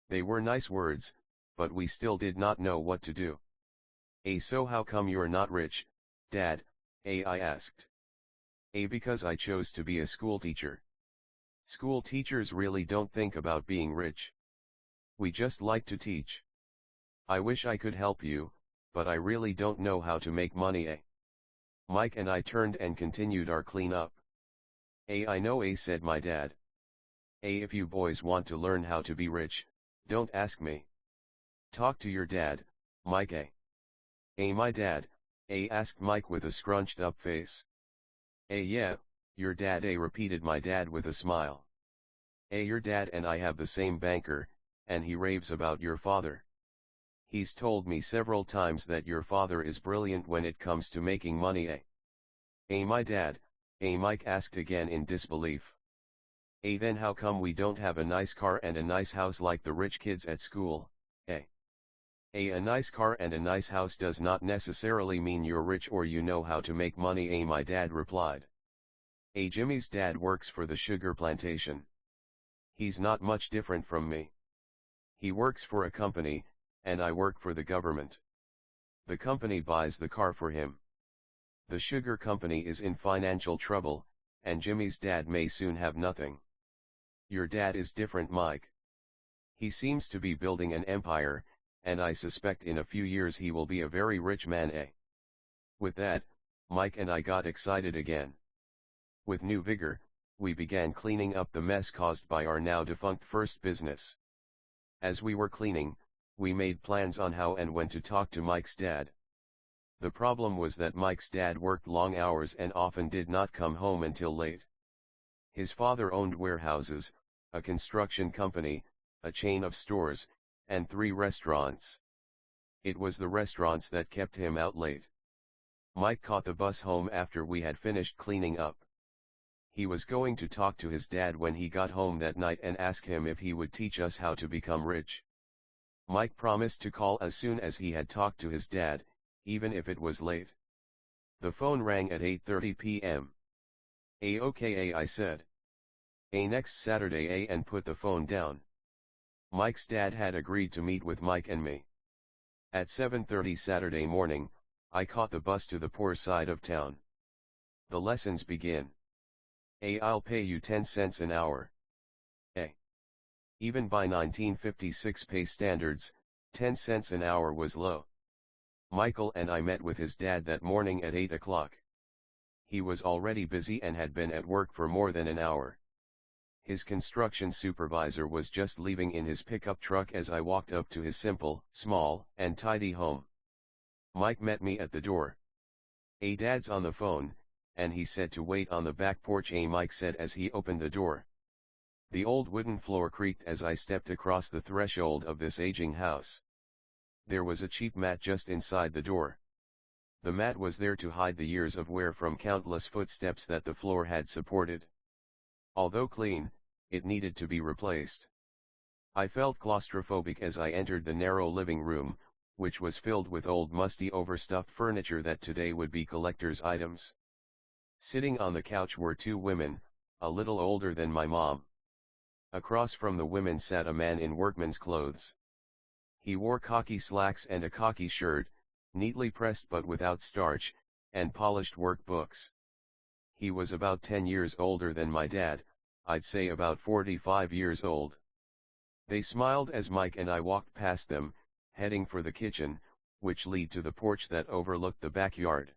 They were nice words, but we still did not know what to do. So how come you're not rich, Dad? I asked. Because I chose to be a school teacher. School teachers really don't think about being rich. We just like to teach. I wish I could help you, but I really don't know how to make money, Mike and I turned and continued our cleanup. I know, said my dad. If you boys want to learn how to be rich, don't ask me. Talk to your dad, Mike. My dad? Asked Mike with a scrunched up face. Yeah, your dad, repeated my dad with a smile. Your dad and I have the same banker, and he raves about your father. He's told me several times that your father is brilliant when it comes to making money, my dad? Mike asked again in disbelief. Then how come we don't have a nice car and a nice house like the rich kids at school, A nice car and a nice house does not necessarily mean you're rich or you know how to make money, my dad replied. Jimmy's dad works for the sugar plantation. He's not much different from me. He works for a company, and I work for the government. The company buys the car for him. The sugar company is in financial trouble, and Jimmy's dad may soon have nothing. Your dad is different, Mike. He seems to be building an empire, and I suspect in a few years he will be a very rich man, With that, Mike and I got excited again. With new vigor, we began cleaning up the mess caused by our now defunct first business. As we were cleaning, we made plans on how and when to talk to Mike's dad. The problem was that Mike's dad worked long hours and often did not come home until late. His father owned warehouses, a construction company, a chain of stores, and 3 restaurants. It was the restaurants that kept him out late. Mike caught the bus home after we had finished cleaning up. He was going to talk to his dad when he got home that night and ask him if he would teach us how to become rich. Mike promised to call as soon as he had talked to his dad, even if it was late. The phone rang at 8:30 p.m. Okay, I said. Next Saturday, and put the phone down. Mike's dad had agreed to meet with Mike and me. At 7:30 Saturday morning, I caught the bus to the poor side of town. The lessons begin. I'll pay you 10 cents an hour. Even by 1956 pay standards, 10 cents an hour was low. Michael and I met with his dad that morning at 8 o'clock. He was already busy and had been at work for more than an hour. His construction supervisor was just leaving in his pickup truck as I walked up to his simple, small, and tidy home. Mike met me at the door. Dad's on the phone, and he said to wait on the back porch, Mike said as he opened the door. The old wooden floor creaked as I stepped across the threshold of this aging house. There was a cheap mat just inside the door. The mat was there to hide the years of wear from countless footsteps that the floor had supported. Although clean, it needed to be replaced. I felt claustrophobic as I entered the narrow living room, which was filled with old musty overstuffed furniture that today would be collector's items. Sitting on the couch were 2 women, a little older than my mom. Across from the women sat a man in workman's clothes. He wore khaki slacks and a khaki shirt, neatly pressed but without starch, and polished work books. He was about 10 years older than my dad, I'd say about 45 years old. They smiled as Mike and I walked past them, heading for the kitchen, which led to the porch that overlooked the backyard.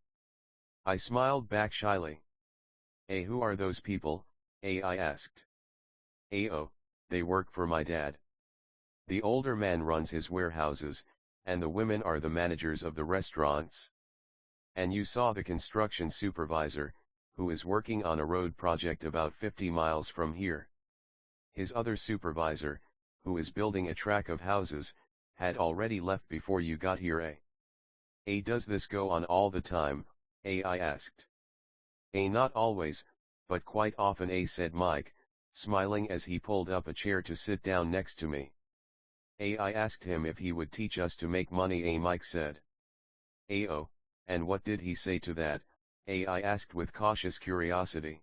I smiled back shyly. Who are those people? I asked. Oh, they work for my dad. The older man runs his warehouses, and the women are the managers of the restaurants. And you saw the construction supervisor, who is working on a road project about 50 miles from here. His other supervisor, who is building a track of houses, had already left before you got here. Does this go on all the time? I asked. Not always, but quite often, said Mike, smiling as he pulled up a chair to sit down next to me. I asked him if he would teach us to make money, Mike said. Oh, and what did he say to that? I asked with cautious curiosity.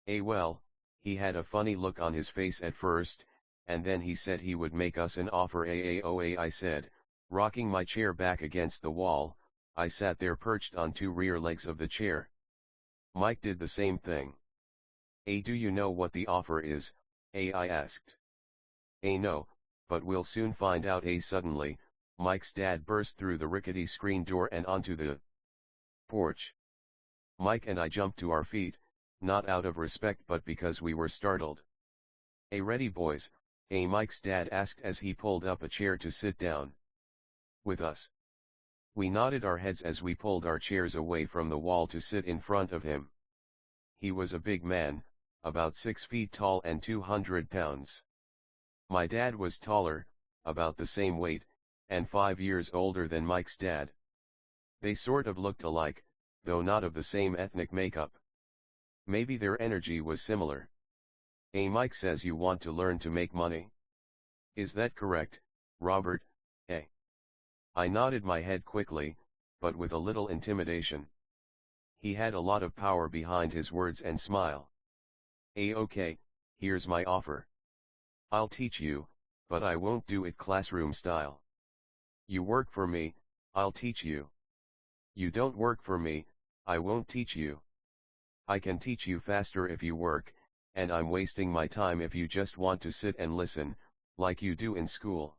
Well, he had a funny look on his face at first, and then he said he would make us an offer. I said, rocking my chair back against the wall. I sat there perched on 2 rear legs of the chair. Mike did the same thing. Do you know what the offer is? I asked. No, but we'll soon find out. Suddenly, Mike's dad burst through the rickety screen door and onto the porch. Mike and I jumped to our feet, not out of respect but because we were startled. Ready, boys? Mike's dad asked as he pulled up a chair to sit down. With us. We nodded our heads as we pulled our chairs away from the wall to sit in front of him. He was a big man, about 6 feet tall and 200 pounds. My dad was taller, about the same weight, and 5 years older than Mike's dad. They sort of looked alike, though not of the same ethnic makeup. Maybe their energy was similar. Mike says you want to learn to make money. Is that correct, Robert? I nodded my head quickly, but with a little intimidation. He had a lot of power behind his words and smile. Okay, here's my offer. I'll teach you, but I won't do it classroom style. You work for me, I'll teach you. You don't work for me, I won't teach you. I can teach you faster if you work, and I'm wasting my time if you just want to sit and listen, like you do in school.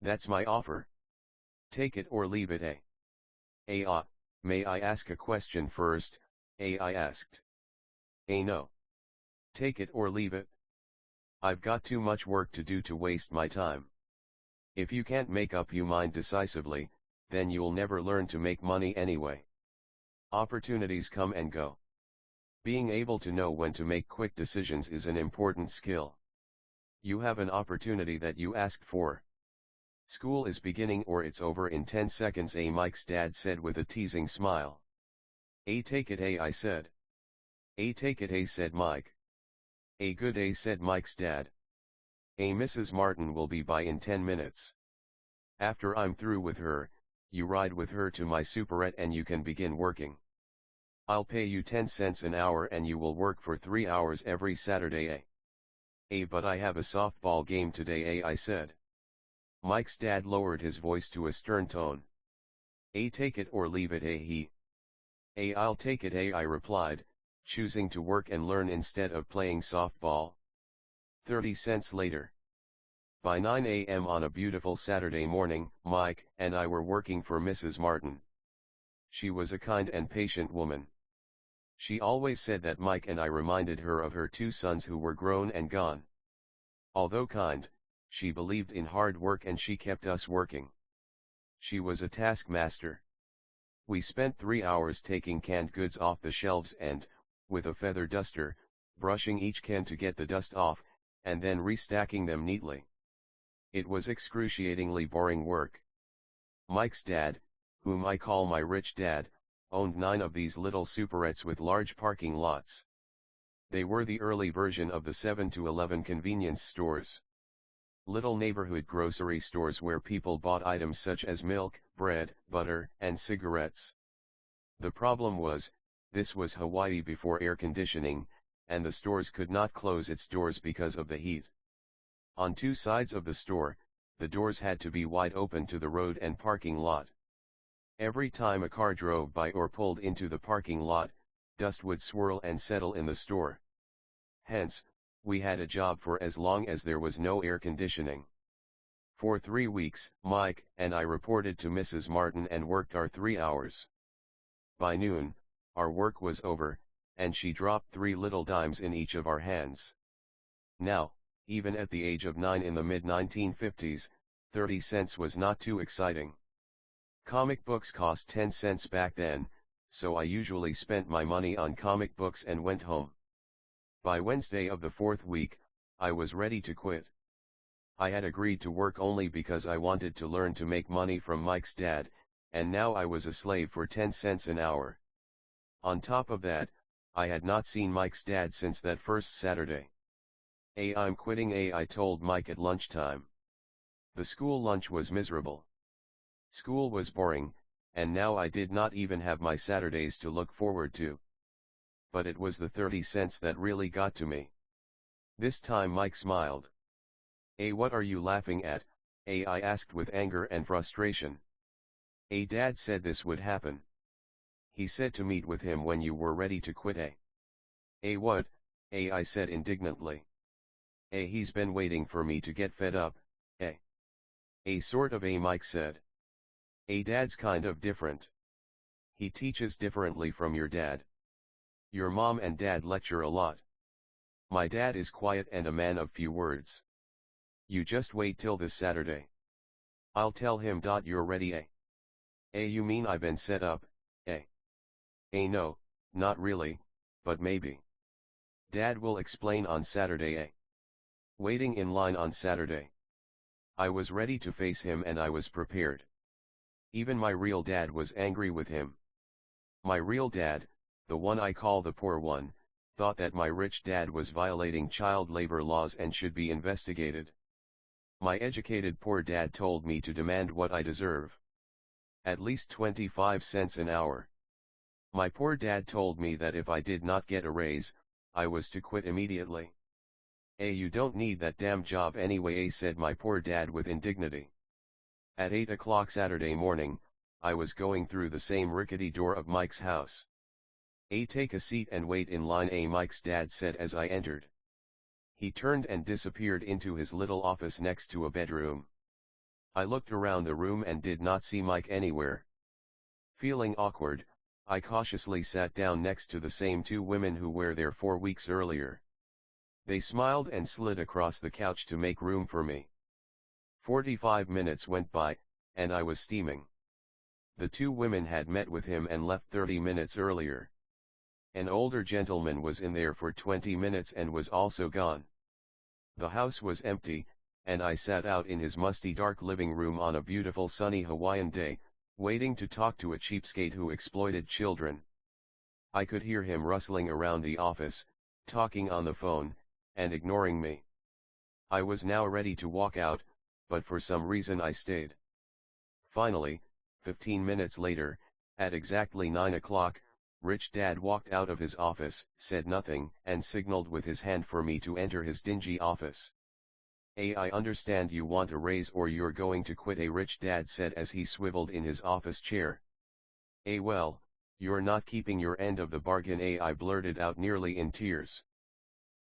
That's my offer. Take it or leave it. May I ask a question first? I asked. No. Take it or leave it. I've got too much work to do to waste my time. If you can't make up your mind decisively, then you'll never learn to make money anyway. Opportunities come and go. Being able to know when to make quick decisions is an important skill. You have an opportunity that you asked for. School is beginning or it's over in 10 seconds, Mike's dad said with a teasing smile. Take it, I said. Take it, said Mike. Good, said Mike's dad. Mrs. Martin will be by in 10 minutes. After I'm through with her, you ride with her to my superette and you can begin working. I'll pay you 10 cents an hour and you will work for 3 hours every Saturday. But I have a softball game today, I said. Mike's dad lowered his voice to a stern tone. Take it or leave it, I'll take it, I replied, choosing to work and learn instead of playing softball. 30 cents later. By 9 a.m. on a beautiful Saturday morning, Mike and I were working for Mrs. Martin. She was a kind and patient woman. She always said that Mike and I reminded her of her 2 sons who were grown and gone. Although kind, she believed in hard work and she kept us working. She was a taskmaster. We spent 3 hours taking canned goods off the shelves and, with a feather duster, brushing each can to get the dust off, and then restacking them neatly. It was excruciatingly boring work. Mike's dad, whom I call my rich dad, owned 9 of these little superettes with large parking lots. They were the early version of the 7-Eleven convenience stores. Little neighborhood grocery stores where people bought items such as milk, bread, butter, and cigarettes. The problem was, this was Hawaii before air conditioning, and the stores could not close its doors because of the heat. On 2 sides of the store, the doors had to be wide open to the road and parking lot. Every time a car drove by or pulled into the parking lot, dust would swirl and settle in the store. Hence, we had a job for as long as there was no air conditioning. For 3 weeks, Mike and I reported to Mrs. Martin and worked our 3 hours. By noon, our work was over, and she dropped 3 little dimes in each of our hands. Now, even at the age of 9 in the mid-1950s, 30 cents was not too exciting. Comic books cost 10 cents back then, so I usually spent my money on comic books and went home. By Wednesday of the 4th week, I was ready to quit. I had agreed to work only because I wanted to learn to make money from Mike's dad, and now I was a slave for 10 cents an hour. On top of that, I had not seen Mike's dad since that first Saturday. I'm quitting, I told Mike at lunchtime. The school lunch was miserable. School was boring, and now I did not even have my Saturdays to look forward to. But it was the 30 cents that really got to me. This time Mike smiled. What are you laughing at? I asked with anger and frustration. Dad said this would happen. He said to meet with him when you were ready to quit. What? I said indignantly. He's been waiting for me to get fed up. Sort of, Mike said. Dad's kind of different. He teaches differently from your dad. Your mom and dad lecture a lot. My dad is quiet and a man of few words. You just wait till this Saturday. I'll tell him. You're ready, You mean I've been set up, No, not really, but maybe. Dad will explain on Saturday, Waiting in line on Saturday. I was ready to face him and I was prepared. Even my real dad was angry with him. My real dad, the one I call the poor one, thought that my rich dad was violating child labor laws and should be investigated. My educated poor dad told me to demand what I deserve. At least 25 cents an hour. My poor dad told me that if I did not get a raise, I was to quit immediately. You don't need that damn job anyway, said my poor dad with indignity. At 8 o'clock Saturday morning, I was going through the same rickety door of Mike's house. Take a seat and wait in line, Mike's dad said as I entered. He turned and disappeared into his little office next to a bedroom. I looked around the room and did not see Mike anywhere. Feeling awkward, I cautiously sat down next to the same 2 women who were there 4 weeks earlier. They smiled and slid across the couch to make room for me. 45 minutes went by, and I was steaming. The two women had met with him and left 30 minutes earlier. An older gentleman was in there for 20 minutes and was also gone. The house was empty, and I sat out in his musty dark living room on a beautiful sunny Hawaiian day, waiting to talk to a cheapskate who exploited children. I could hear him rustling around the office, talking on the phone, and ignoring me. I was now ready to walk out, but for some reason I stayed. Finally, 15 minutes later, at exactly 9 o'clock, Rich Dad walked out of his office, said nothing, and signaled with his hand for me to enter his dingy office. I understand you want a raise or you're going to quit, Rich Dad said as he swiveled in his office chair. Well, you're not keeping your end of the bargain, I blurted out nearly in tears.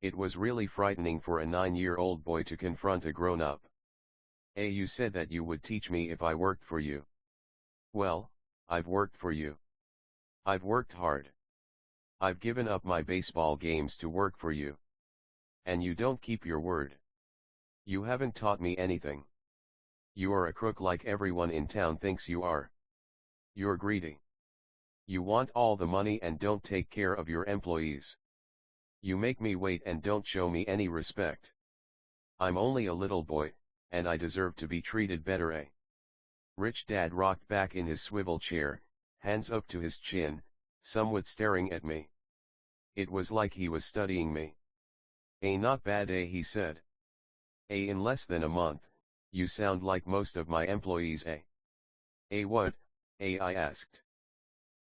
It was really frightening for a 9-year-old boy to confront a grown-up. You said that you would teach me if I worked for you. Well, I've worked for you. I've worked hard. I've given up my baseball games to work for you. And you don't keep your word. You haven't taught me anything. You are a crook like everyone in town thinks you are. You're greedy. You want all the money and don't take care of your employees. You make me wait and don't show me any respect. I'm only a little boy, and I deserve to be treated better, Rich Dad rocked back in his swivel chair, hands up to his chin, somewhat staring at me. It was like he was studying me. Not bad, he said. In less than a month, you sound like most of my employees, What? I asked.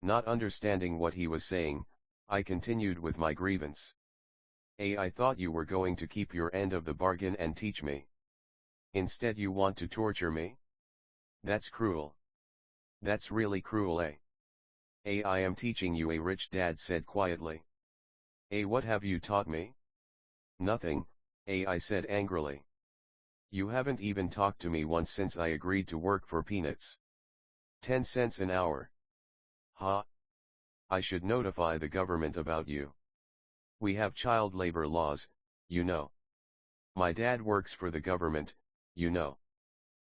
Not understanding what he was saying, I continued with my grievance. I thought you were going to keep your end of the bargain and teach me. Instead you want to torture me? That's cruel. That's really cruel, I am teaching you, Rich Dad said quietly. What have you taught me? Nothing, I said angrily. You haven't even talked to me once since I agreed to work for peanuts. 10 cents an hour. Ha! I should notify the government about you. We have child labor laws, you know. My dad works for the government, you know.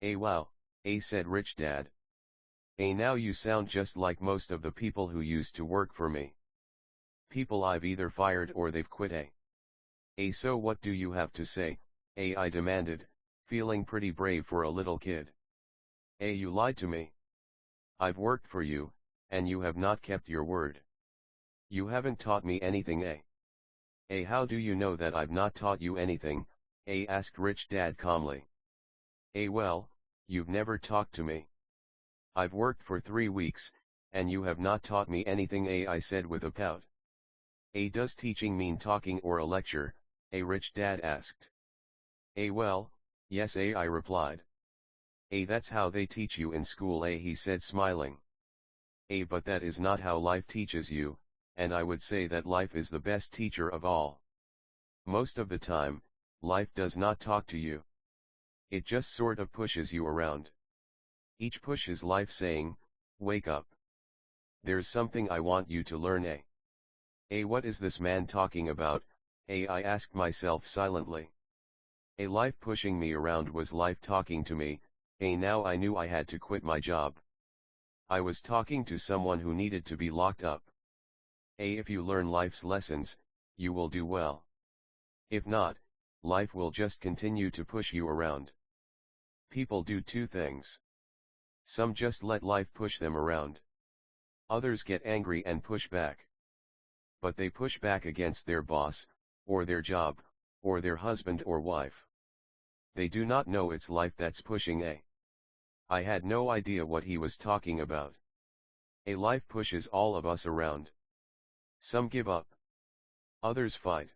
Wow, said Rich Dad. Now you sound just like most of the people who used to work for me. People I've either fired or they've quit, So what do you have to say, I demanded, feeling pretty brave for a little kid. You lied to me. I've worked for you, and you have not kept your word. You haven't taught me anything, How do you know that I've not taught you anything, asked Rich Dad calmly. Well, you've never talked to me. I've worked for 3 weeks, and you have not taught me anything, I said with a pout. Does teaching mean talking or a lecture, Rich Dad asked. Well, yes, I replied. That's how they teach you in school, he said smiling. But that is not how life teaches you, and I would say that life is the best teacher of all. Most of the time, life does not talk to you. It just sort of pushes you around. Each push is life saying, wake up. There's something I want you to learn, What is this man talking about, I asked myself silently. Life pushing me around was life talking to me, now I knew I had to quit my job. I was talking to someone who needed to be locked up. If you learn life's lessons, you will do well. If not, life will just continue to push you around. People do two things. Some just let life push them around. Others get angry and push back. But they push back against their boss, or their job, or their husband or wife. They do not know it's life that's pushing, I had no idea what he was talking about. Life pushes all of us around. Some give up. Others fight.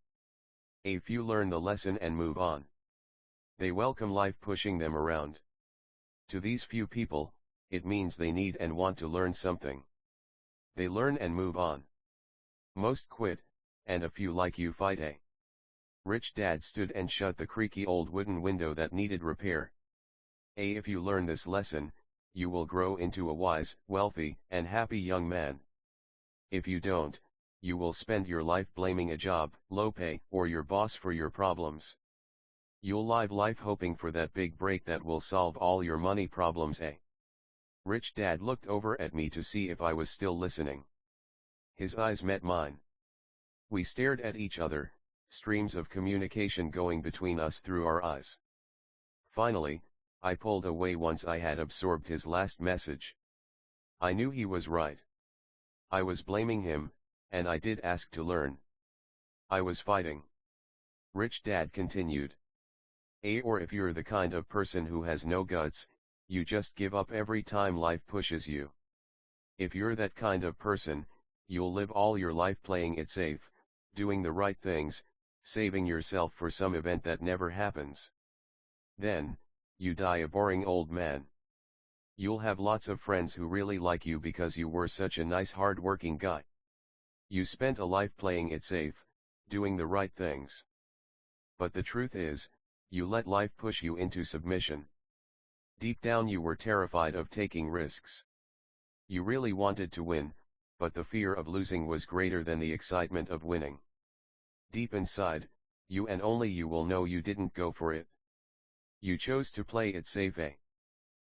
A few learn the lesson and move on. They welcome life pushing them around. To these few people, it means they need and want to learn something. They learn and move on. Most quit, and a few like you fight, Rich Dad stood and shut the creaky old wooden window that needed repair. If you learn this lesson, you will grow into a wise, wealthy, and happy young man. If you don't, you will spend your life blaming a job, low pay, or your boss for your problems. You'll live life hoping for that big break that will solve all your money problems. Rich Dad looked over at me to see if I was still listening. His eyes met mine. We stared at each other, streams of communication going between us through our eyes. Finally, I pulled away once I had absorbed his last message. I knew he was right. I was blaming him, and I did ask to learn. I was fighting. Rich Dad continued. Or if you're the kind of person who has no guts, you just give up every time life pushes you. If you're that kind of person, you'll live all your life playing it safe, doing the right things, saving yourself for some event that never happens. Then, you die a boring old man. You'll have lots of friends who really like you because you were such a nice hard-working guy. You spent a life playing it safe, doing the right things. But the truth is, you let life push you into submission. Deep down you were terrified of taking risks. You really wanted to win, but the fear of losing was greater than the excitement of winning. Deep inside, you and only you will know you didn't go for it. You chose to play it safe.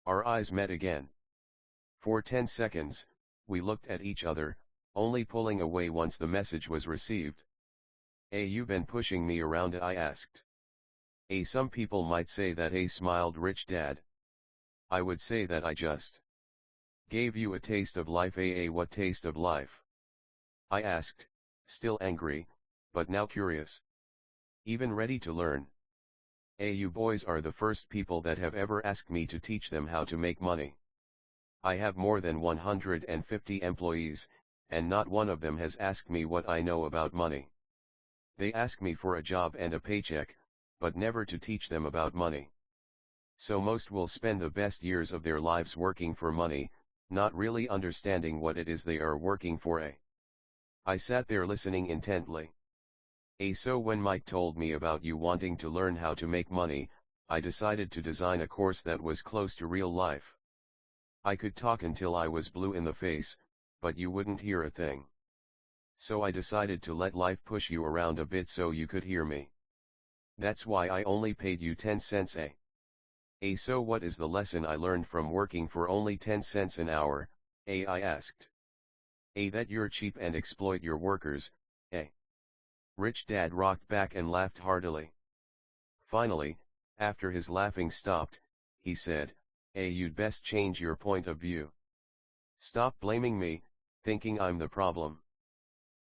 Our eyes met again. For 10 seconds, we looked at each other, only pulling away once the message was received. You've been pushing me around, I asked. Some people might say that, smiled Rich Dad. I would say that I just gave you a taste of life. What taste of life? I asked, still angry, but now curious. Even ready to learn. You boys are the first people that have ever asked me to teach them how to make money. I have more than 150 employees, and not one of them has asked me what I know about money. They ask me for a job and a paycheck, but never to teach them about money. So most will spend the best years of their lives working for money, not really understanding what it is they are working for. I sat there listening intently. So when Mike told me about you wanting to learn how to make money, I decided to design a course that was close to real life. I could talk until I was blue in the face, but you wouldn't hear a thing. So I decided to let life push you around a bit so you could hear me. That's why I only paid you 10 cents. So what is the lesson I learned from working for only 10 cents an hour? I asked. That you're cheap and exploit your workers. Rich Dad rocked back and laughed heartily. Finally, after his laughing stopped, he said, you'd best change your point of view. Stop blaming me, thinking I'm the problem.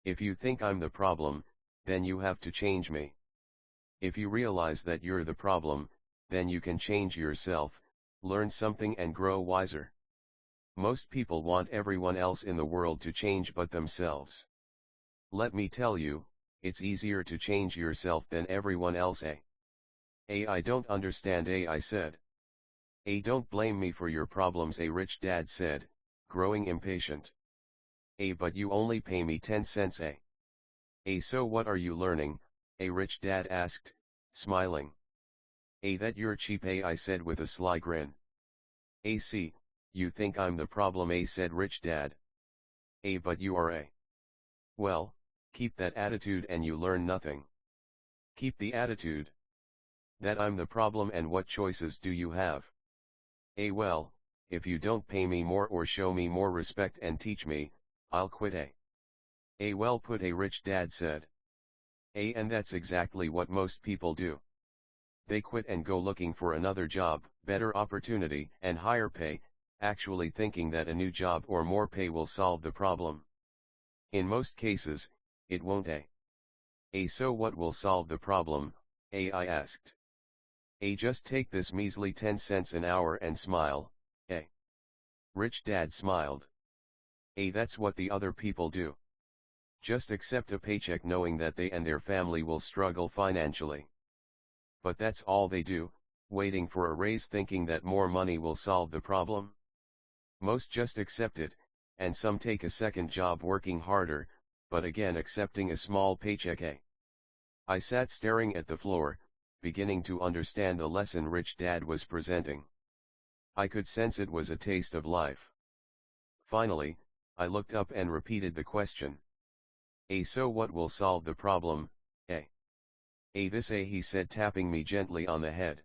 If you think I'm the problem, then you have to change me. If you realize that you're the problem, then you can change yourself, learn something and grow wiser. Most people want everyone else in the world to change but themselves. Let me tell you, it's easier to change yourself than everyone else. I don't understand, I said. Don't blame me for your problems, Rich Dad said, growing impatient. But you only pay me 10 cents. So what are you learning? Rich Dad asked, smiling. That you're cheap, I said with a sly grin. See, you think I'm the problem, said Rich Dad. But you are. Well, keep that attitude and you learn nothing. Keep the attitude that I'm the problem, and what choices do you have? Well, if you don't pay me more or show me more respect and teach me, I'll quit. Well put, Rich Dad said. And that's exactly what most people do. They quit and go looking for another job, better opportunity, and higher pay, actually thinking that a new job or more pay will solve the problem. In most cases, it won't. So what will solve the problem? I asked. Just take this measly 10 cents an hour and smile. Rich Dad smiled. That's what the other people do. Just accept a paycheck knowing that they and their family will struggle financially. But that's all they do, waiting for a raise thinking that more money will solve the problem. Most just accept it, and some take a second job working harder, but again accepting a small paycheck. I sat staring at the floor, beginning to understand the lesson Rich Dad was presenting. I could sense it was a taste of life. Finally, I looked up and repeated the question. So what will solve the problem, A? This he said, tapping me gently on the head.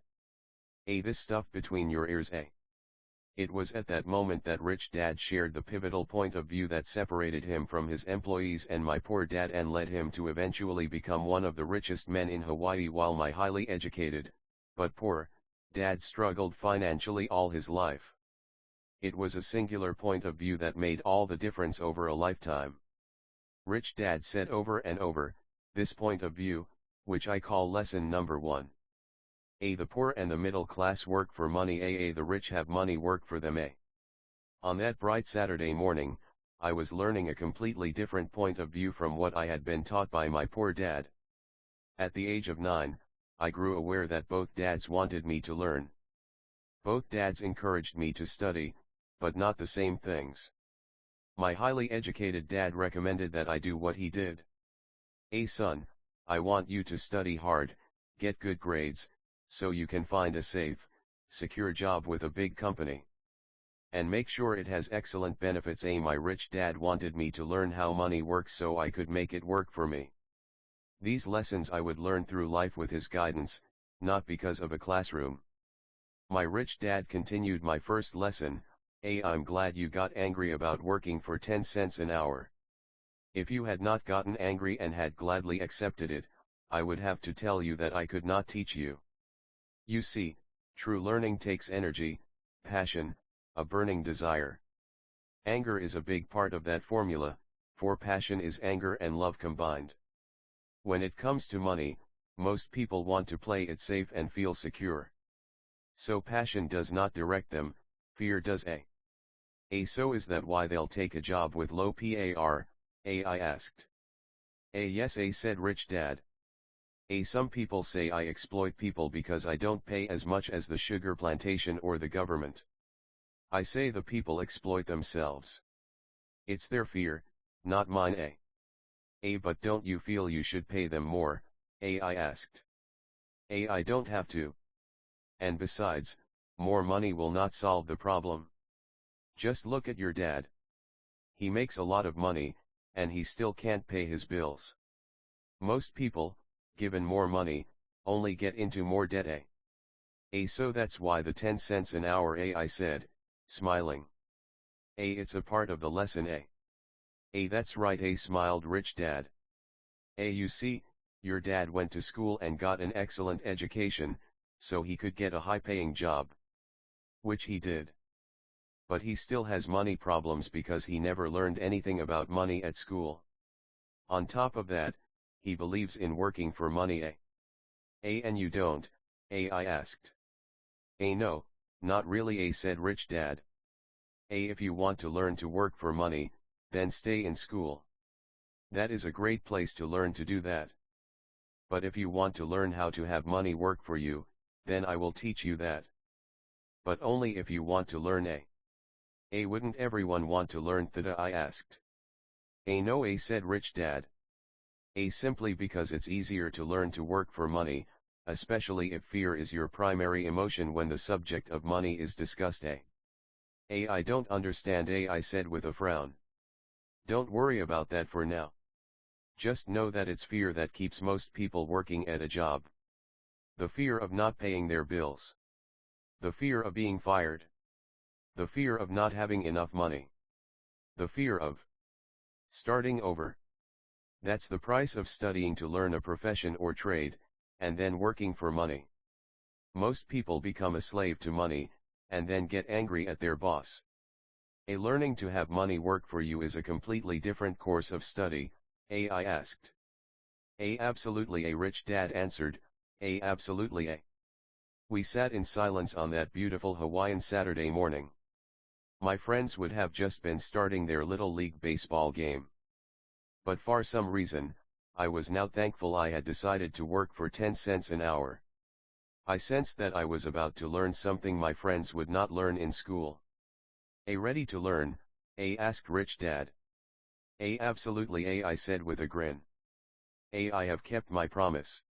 This stuff between your ears, A. It was at that moment that Rich Dad shared the pivotal point of view that separated him from his employees and my poor dad and led him to eventually become one of the richest men in Hawaii, while my highly educated, but poor, dad struggled financially all his life. It was a singular point of view that made all the difference over a lifetime. Rich Dad said over and over, this point of view, which I call lesson number 1. The poor and the middle class work for money, the rich have money work for them, On that bright Saturday morning, I was learning a completely different point of view from what I had been taught by my poor dad. At the age of 9, I grew aware that both dads wanted me to learn. Both dads encouraged me to study, but not the same things. My highly educated dad recommended that I do what he did. Son, I want you to study hard, get good grades, so you can find a safe, secure job with a big company. And make sure it has excellent benefits. My rich dad wanted me to learn how money works so I could make it work for me. These lessons I would learn through life with his guidance, not because of a classroom. My rich dad continued my first lesson, I'm glad you got angry about working for 10 cents an hour. If you had not gotten angry and had gladly accepted it, I would have to tell you that I could not teach you. You see, true learning takes energy, passion, a burning desire. Anger is a big part of that formula, for passion is anger and love combined. When it comes to money, most people want to play it safe and feel secure. So passion does not direct them, fear does. So is that why they'll take a job with low PAR, I asked. Yes, said Rich Dad. Some people say I exploit people because I don't pay as much as the sugar plantation or the government. I say the people exploit themselves. It's their fear, not mine. But don't you feel you should pay them more, I asked. I don't have to. And besides, more money will not solve the problem. Just look at your dad. He makes a lot of money, and he still can't pay his bills. Most people, given more money, only get into more debt. So that's why the 10 cents an hour, I said, smiling. It's a part of the lesson, That's right, smiled Rich Dad. You see, your dad went to school and got an excellent education, so he could get a high-paying job. Which he did. But he still has money problems because he never learned anything about money at school. On top of that, he believes in working for money, and you don't, I asked. No, not really, said Rich Dad. If you want to learn to work for money, then stay in school. That is a great place to learn to do that. But if you want to learn how to have money work for you, then I will teach you that. But only if you want to learn, wouldn't everyone want to learn that, I asked. No, said Rich Dad. Simply because it's easier to learn to work for money, especially if fear is your primary emotion when the subject of money is discussed. I don't understand, I said with a frown. Don't worry about that for now. Just know that it's fear that keeps most people working at a job. The fear of not paying their bills. The fear of being fired. The fear of not having enough money. The fear of starting over. That's the price of studying to learn a profession or trade, and then working for money. Most people become a slave to money, and then get angry at their boss. Learning to have money work for you is a completely different course of study, I asked. Absolutely, Rich Dad answered, absolutely. We sat in silence on that beautiful Hawaiian Saturday morning. My friends would have just been starting their Little League baseball game. But for some reason, I was now thankful I had decided to work for 10 cents an hour. I sensed that I was about to learn something my friends would not learn in school. Ready to learn? Asked Rich Dad. Absolutely, I said with a grin. I have kept my promise.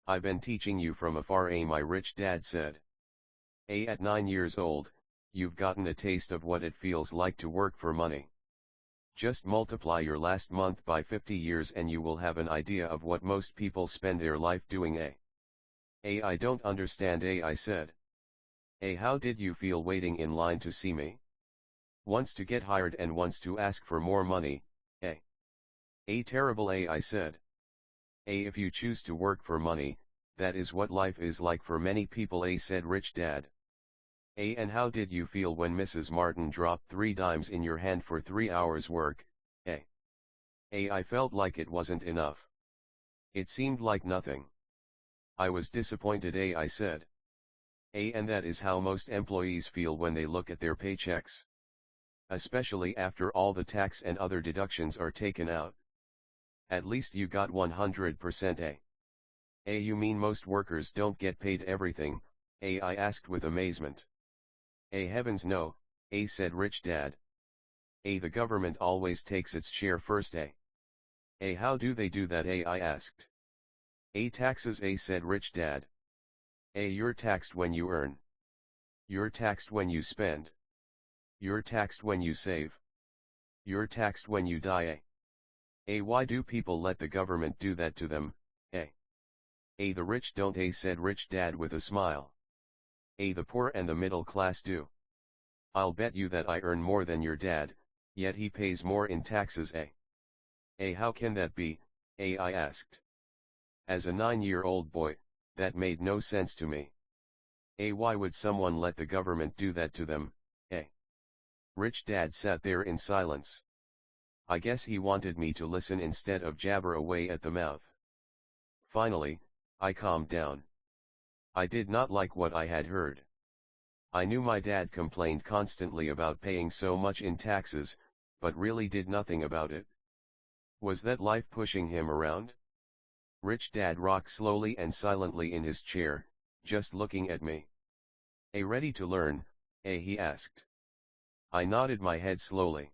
I've been teaching you from afar, my rich dad said. At 9 years old, you've gotten a taste of what it feels like to work for money. Just multiply your last month by 50 years and you will have an idea of what most people spend their life doing. I don't understand. I said. How did you feel waiting in line to see me? Once to get hired and once to ask for more money. Terrible. I said. If you choose to work for money, that is what life is like for many people. Said Rich Dad. And how did you feel when Mrs. Martin dropped 3 dimes in your hand for 3 hours work? I felt like it wasn't enough. It seemed like nothing. I was disappointed. I said. And that is how most employees feel when they look at their paychecks. Especially after all the tax and other deductions are taken out. At least you got 100%. You mean most workers don't get paid everything? I asked with amazement. Heavens no, said Rich Dad. The government always takes its share first. How do they do that? I asked. Taxes. Said Rich Dad. You're taxed when you earn. You're taxed when you spend. You're taxed when you save. You're taxed when you die. Why do people let the government do that to them? The rich don't. Said Rich Dad with a smile. The poor and the middle class do. I'll bet you that I earn more than your dad, yet he pays more in taxes. How can that be? I asked. As a 9-year-old boy, that made no sense to me. Why would someone let the government do that to them? Rich Dad sat there in silence. I guess he wanted me to listen instead of jabber away at the mouth. Finally, I calmed down. I did not like what I had heard. I knew my dad complained constantly about paying so much in taxes, but really did nothing about it. Was that life pushing him around? Rich Dad rocked slowly and silently in his chair, just looking at me. Ready to learn? He asked. I nodded my head slowly.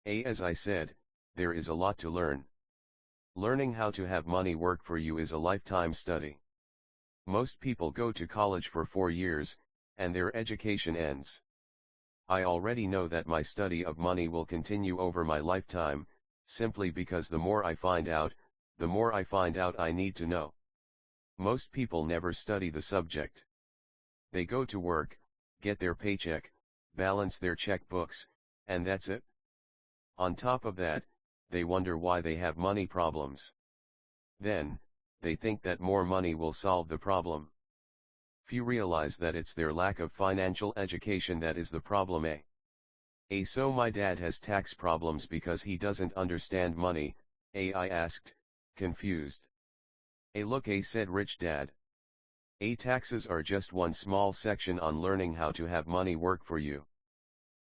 As I said, there is a lot to learn. Learning how to have money work for you is a lifetime study. Most people go to college for 4 years, and their education ends. I already know that my study of money will continue over my lifetime, simply because the more I find out, the more I find out I need to know. Most people never study the subject. They go to work, get their paycheck, balance their checkbooks, and that's it. On top of that, they wonder why they have money problems. Then, they think that more money will solve the problem. Few realize that it's their lack of financial education that is the problem. So my dad has tax problems because he doesn't understand money? I asked, confused. Look, said Rich Dad. Taxes are just one small section on learning how to have money work for you.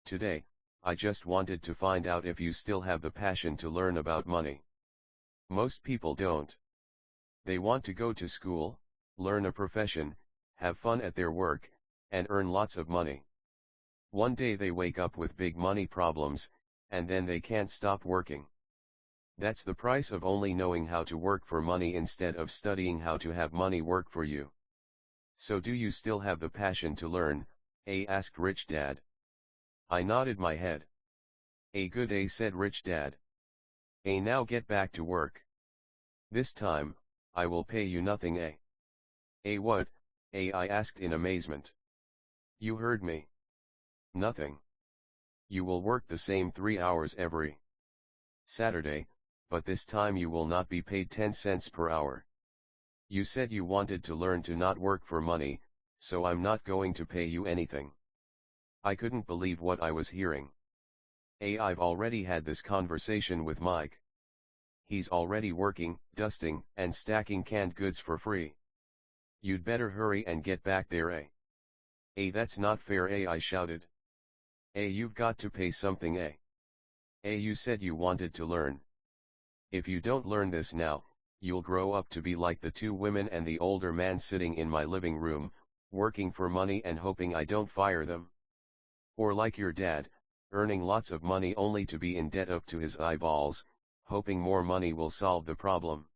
Today, I just wanted to find out if you still have the passion to learn about money. Most people don't. They want to go to school, learn a profession, have fun at their work, and earn lots of money. One day they wake up with big money problems, and then they can't stop working. That's the price of only knowing how to work for money instead of studying how to have money work for you. So do you still have the passion to learn? Asked Rich Dad. I nodded my head. Good, said Rich Dad. Now get back to work. This time, I will pay you nothing. What? I asked in amazement. You heard me. Nothing. You will work the same 3 hours every Saturday, but this time you will not be paid 10 cents per hour. You said you wanted to learn to not work for money, so I'm not going to pay you anything. I couldn't believe what I was hearing. I've already had this conversation with Mike. He's already working, dusting, and stacking canned goods for free. You'd better hurry and get back there. That's not fair, I shouted. You've got to pay something. You said you wanted to learn. If you don't learn this now, you'll grow up to be like the 2 women and the older man sitting in my living room, working for money and hoping I don't fire them. Or like your dad, earning lots of money only to be in debt up to his eyeballs, hoping more money will solve the problem.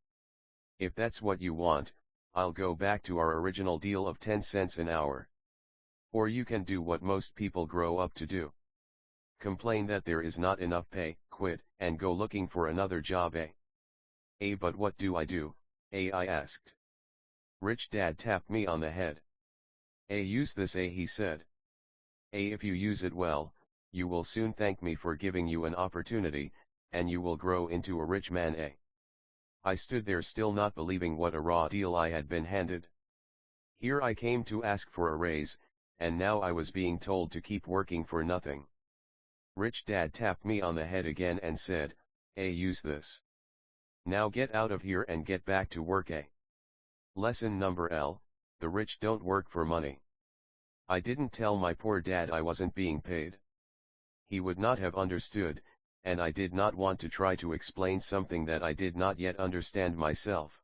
If that's what you want, I'll go back to our original deal of 10 cents an hour. Or you can do what most people grow up to do. Complain that there is not enough pay, quit. quit and go looking for another job. But what do? I asked. Rich Dad tapped me on the head. Use this, he said. If you use it well, you will soon thank me for giving you an opportunity, and you will grow into a rich man. I stood there still not believing what a raw deal I had been handed. Here I came to ask for a raise, and now I was being told to keep working for nothing. Rich Dad tapped me on the head again and said, use this. Now get out of here and get back to work. Lesson number L, the rich don't work for money. I didn't tell my poor dad I wasn't being paid. He would not have understood, and I did not want to try to explain something that I did not yet understand myself.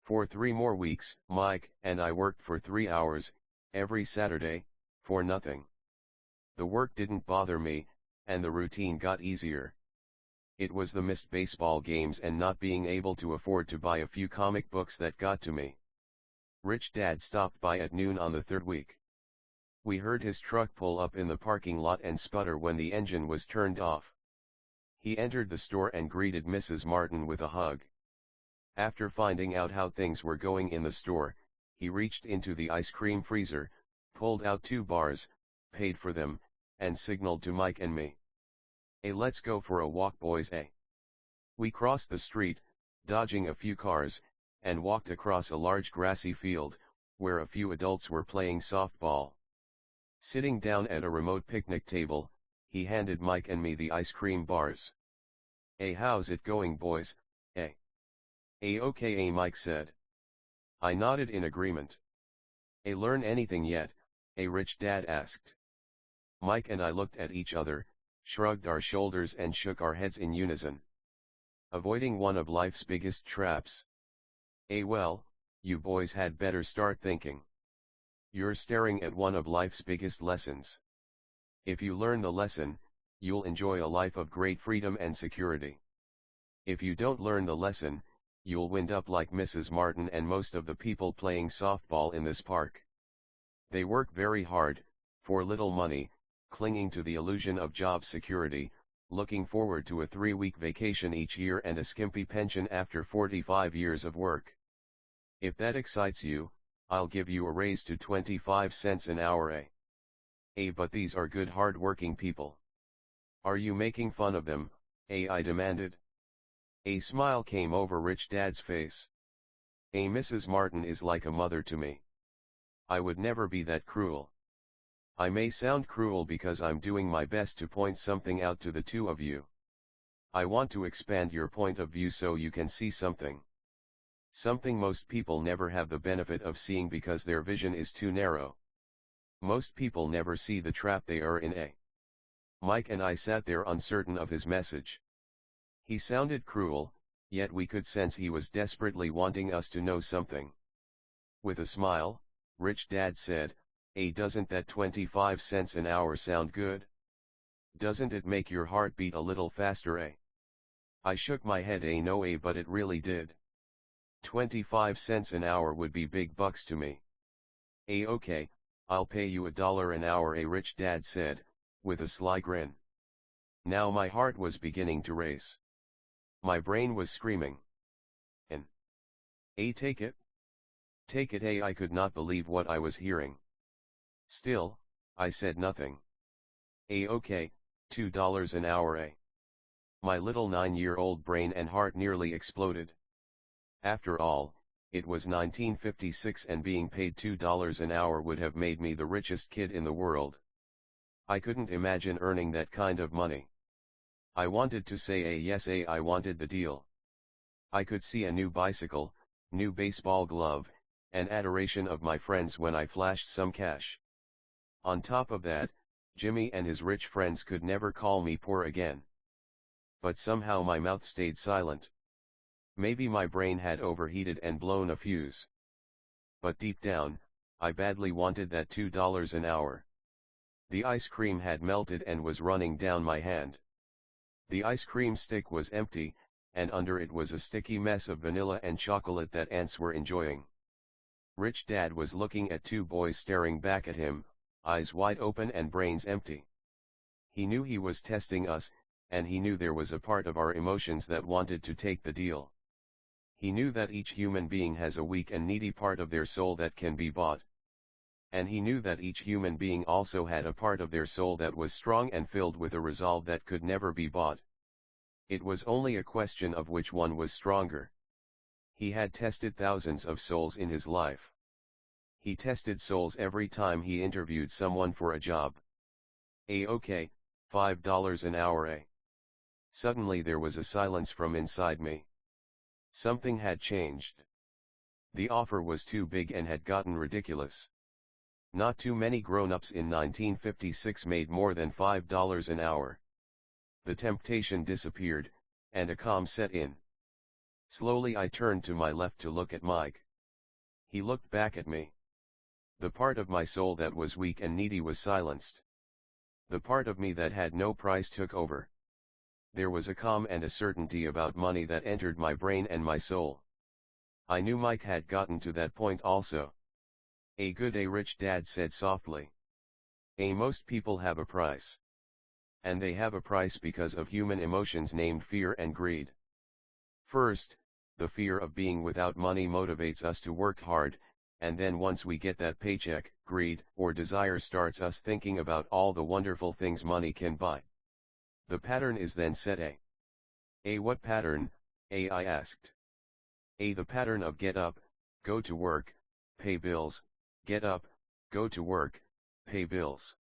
For 3 more weeks, Mike and I worked for 3 hours, every Saturday, for nothing. The work didn't bother me, and the routine got easier. It was the missed baseball games and not being able to afford to buy a few comic books that got to me. Rich Dad stopped by at noon on the 3rd week. We heard his truck pull up in the parking lot and sputter when the engine was turned off. He entered the store and greeted Mrs. Martin with a hug. After finding out how things were going in the store, he reached into the ice cream freezer, pulled out 2 bars, paid for them, and signaled to Mike and me. Let's go for a walk, boys. We crossed the street, dodging a few cars, and walked across a large grassy field, where a few adults were playing softball. Sitting down at a remote picnic table, he handed Mike and me the ice cream bars. How's it going, boys? Okay, Mike said. I nodded in agreement. Learn anything yet? Rich Dad asked. Mike and I looked at each other, shrugged our shoulders and shook our heads in unison. Avoiding one of life's biggest traps. Well, you boys had better start thinking. You're staring at one of life's biggest lessons. If you learn the lesson, you'll enjoy a life of great freedom and security. If you don't learn the lesson, you'll wind up like Mrs. Martin and most of the people playing softball in this park. They work very hard, for little money, clinging to the illusion of job security, looking forward to a 3-week vacation each year and a skimpy pension after 45 years of work. If that excites you, I'll give you a raise to 25 cents an hour. But these are good hard-working people. Are you making fun of them? I demanded. A smile came over Rich Dad's face. Mrs. Martin is like a mother to me. I would never be that cruel. I may sound cruel because I'm doing my best to point something out to the two of you. I want to expand your point of view so you can see something. Something most people never have the benefit of seeing because their vision is too narrow. Most people never see the trap they are in. Mike and I sat there uncertain of his message. He sounded cruel, yet we could sense he was desperately wanting us to know something. With a smile, Rich Dad said, doesn't that 25 cents an hour sound good? Doesn't it make your heart beat a little faster? I shook my head. No, but it really did. 25 cents an hour would be big bucks to me. Okay, I'll pay you $1 an hour, Rich Dad said, with a sly grin. Now my heart was beginning to race. My brain was screaming. Take it? Take it, I could not believe what I was hearing. Still, I said nothing. Okay, $2 an hour. My little 9-year-old brain and heart nearly exploded. After all, it was 1956 and being paid $2 an hour would have made me the richest kid in the world. I couldn't imagine earning that kind of money. I wanted to say yes, I wanted the deal. I could see a new bicycle, new baseball glove, and adoration of my friends when I flashed some cash. On top of that, Jimmy and his rich friends could never call me poor again. But somehow my mouth stayed silent. Maybe my brain had overheated and blown a fuse. But deep down, I badly wanted that $2 an hour. The ice cream had melted and was running down my hand. The ice cream stick was empty, and under it was a sticky mess of vanilla and chocolate that ants were enjoying. Rich Dad was looking at 2 boys staring back at him, eyes wide open and brains empty. He knew he was testing us, and he knew there was a part of our emotions that wanted to take the deal. He knew that each human being has a weak and needy part of their soul that can be bought. And he knew that each human being also had a part of their soul that was strong and filled with a resolve that could never be bought. It was only a question of which one was stronger. He had tested thousands of souls in his life. He tested souls every time he interviewed someone for a job. Okay, $5 an hour. Suddenly there was a silence from inside me. Something had changed. The offer was too big and had gotten ridiculous. Not too many grown-ups in 1956 made more than $5 an hour. The temptation disappeared, and a calm set in. Slowly I turned to my left to look at Mike. He looked back at me. The part of my soul that was weak and needy was silenced. The part of me that had no price took over. There was a calm and a certainty about money that entered my brain and my soul. I knew Mike had gotten to that point also. A rich dad said softly. Most people have a price. And they have a price because of human emotions named fear and greed. First, the fear of being without money motivates us to work hard, and then once we get that paycheck, greed or desire starts us thinking about all the wonderful things money can buy. The pattern is then set. What pattern? I asked. The pattern of get up, go to work, pay bills, get up, go to work, pay bills.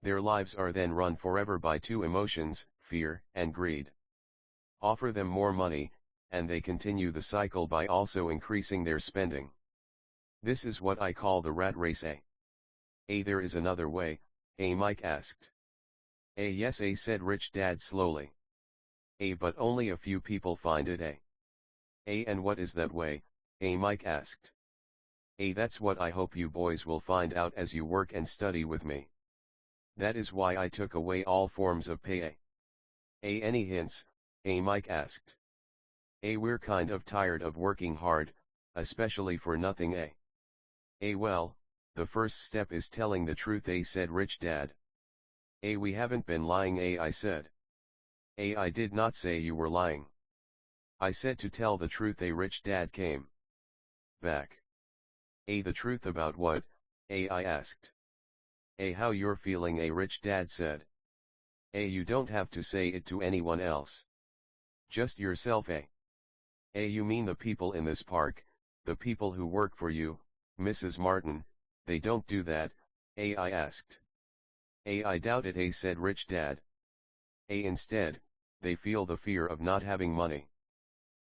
Their lives are then run forever by two emotions, fear and greed. Offer them more money, and they continue the cycle by also increasing their spending. This is what I call the rat race. There is another way, Mike asked. Yes, said Rich Dad slowly. But only a few people find it. And what is that way? Mike asked. That's what I hope you boys will find out as you work and study with me. That is why I took away all forms of pay. Any hints? Mike asked. We're kind of tired of working hard, especially for nothing. Well, the first step is telling the truth, said Rich Dad. We haven't been lying, I said. I did not say you were lying. I said to tell the truth. Rich Dad came back. The truth about what? I asked. How you're feeling, Rich Dad said. You don't have to say it to anyone else. Just yourself. You mean the people in this park, the people who work for you, Mrs. Martin, they don't do that? I asked. I doubt it, said Rich Dad. Instead, they feel the fear of not having money.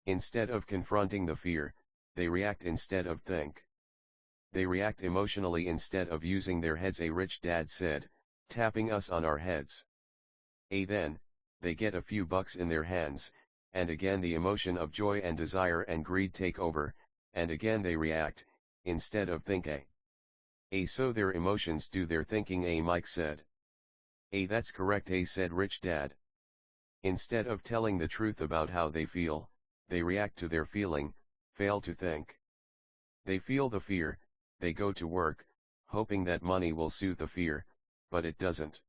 Instead of confronting the fear, they react instead of think. They react emotionally instead of using their heads, Rich Dad said, tapping us on our heads. Then, they get a few bucks in their hands, and again the emotion of joy and desire and greed take over, and again they react, instead of think. So their emotions do their thinking, Mike said. That's correct, said Rich Dad. Instead of telling the truth about how they feel, they react to their feeling, fail to think. They feel the fear, they go to work, hoping that money will soothe the fear, but it doesn't.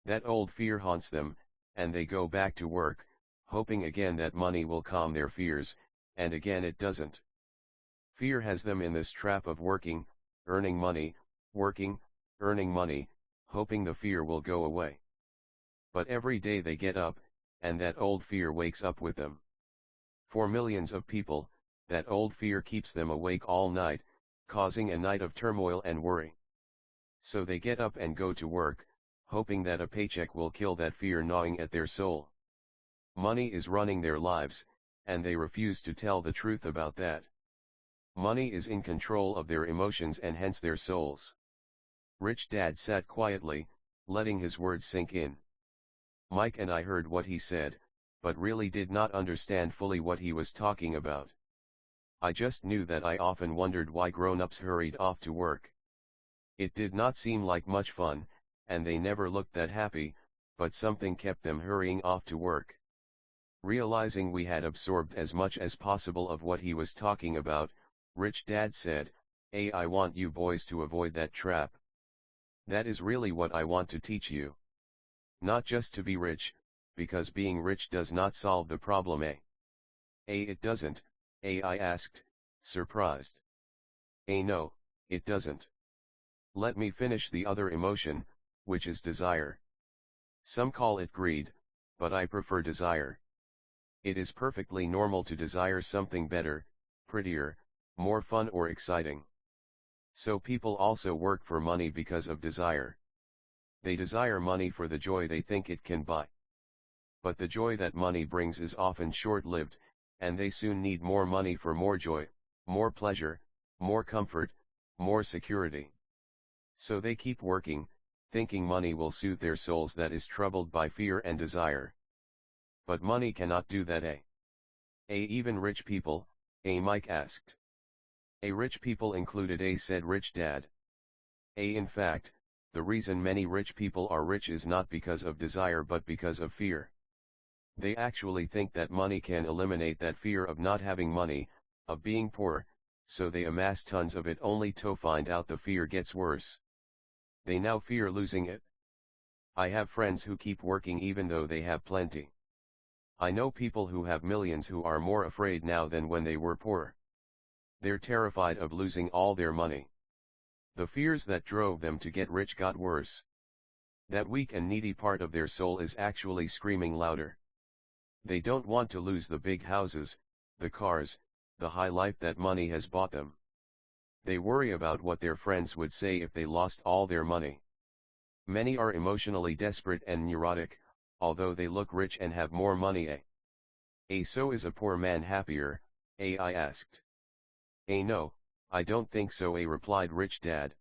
That old fear haunts them, and they go back to work, hoping again that money will calm their fears, and again it doesn't. Fear has them in this trap of working, earning money, working, earning money, hoping the fear will go away. But every day they get up, and that old fear wakes up with them. For millions of people, that old fear keeps them awake all night, causing a night of turmoil and worry. So they get up and go to work, hoping that a paycheck will kill that fear gnawing at their soul. Money is running their lives, and they refuse to tell the truth about that. Money is in control of their emotions and hence their souls. Rich Dad sat quietly, letting his words sink in. Mike and I heard what he said, but really did not understand fully what he was talking about. I just knew that I often wondered why grown-ups hurried off to work. It did not seem like much fun, and they never looked that happy, but something kept them hurrying off to work. Realizing we had absorbed as much as possible of what he was talking about, Rich Dad said, I want you boys to avoid that trap. That is really what I want to teach you. Not just to be rich, because being rich does not solve the problem. It doesn't, I asked, surprised. No, it doesn't. Let me finish the other emotion, which is desire. Some call it greed, but I prefer desire. It is perfectly normal to desire something better, prettier, more fun or exciting. So people also work for money because of desire. They desire money for the joy they think it can buy. But the joy that money brings is often short-lived, and they soon need more money for more joy, more pleasure, more comfort, more security. So they keep working, thinking money will soothe their souls that is troubled by fear and desire. But money cannot do that. Even rich people, Mike asked. Rich people included, said Rich Dad. In fact, the reason many rich people are rich is not because of desire but because of fear. They actually think that money can eliminate that fear of not having money, of being poor, so they amass tons of it only to find out the fear gets worse. They now fear losing it. I have friends who keep working even though they have plenty. I know people who have millions who are more afraid now than when they were poor. They're terrified of losing all their money. The fears that drove them to get rich got worse. That weak and needy part of their soul is actually screaming louder. They don't want to lose the big houses, the cars, the high life that money has bought them. They worry about what their friends would say if they lost all their money. Many are emotionally desperate and neurotic, although they look rich and have more money. So is a poor man happier? I asked. No, I don't think so, replied Rich Dad.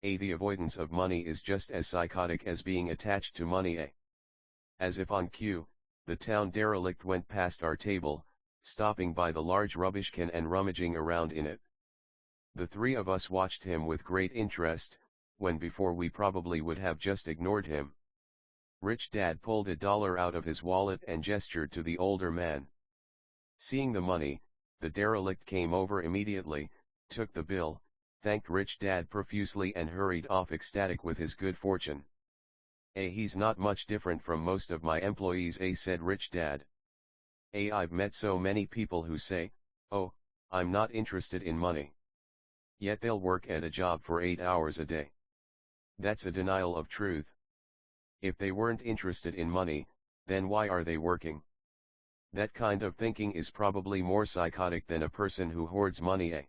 The avoidance of money is just as psychotic as being attached to money. As if on cue, the town derelict went past our table, stopping by the large rubbish can and rummaging around in it. The three of us watched him with great interest, when before we probably would have just ignored him. Rich Dad pulled $1 out of his wallet and gestured to the older man. Seeing the money, the derelict came over immediately, took the bill, thanked Rich Dad profusely and hurried off ecstatic with his good fortune. He's not much different from most of my employees, said Rich Dad. I've met so many people who say, oh, I'm not interested in money. Yet they'll work at a job for 8 hours a day. That's a denial of truth. If they weren't interested in money, then why are they working? That kind of thinking is probably more psychotic than a person who hoards money.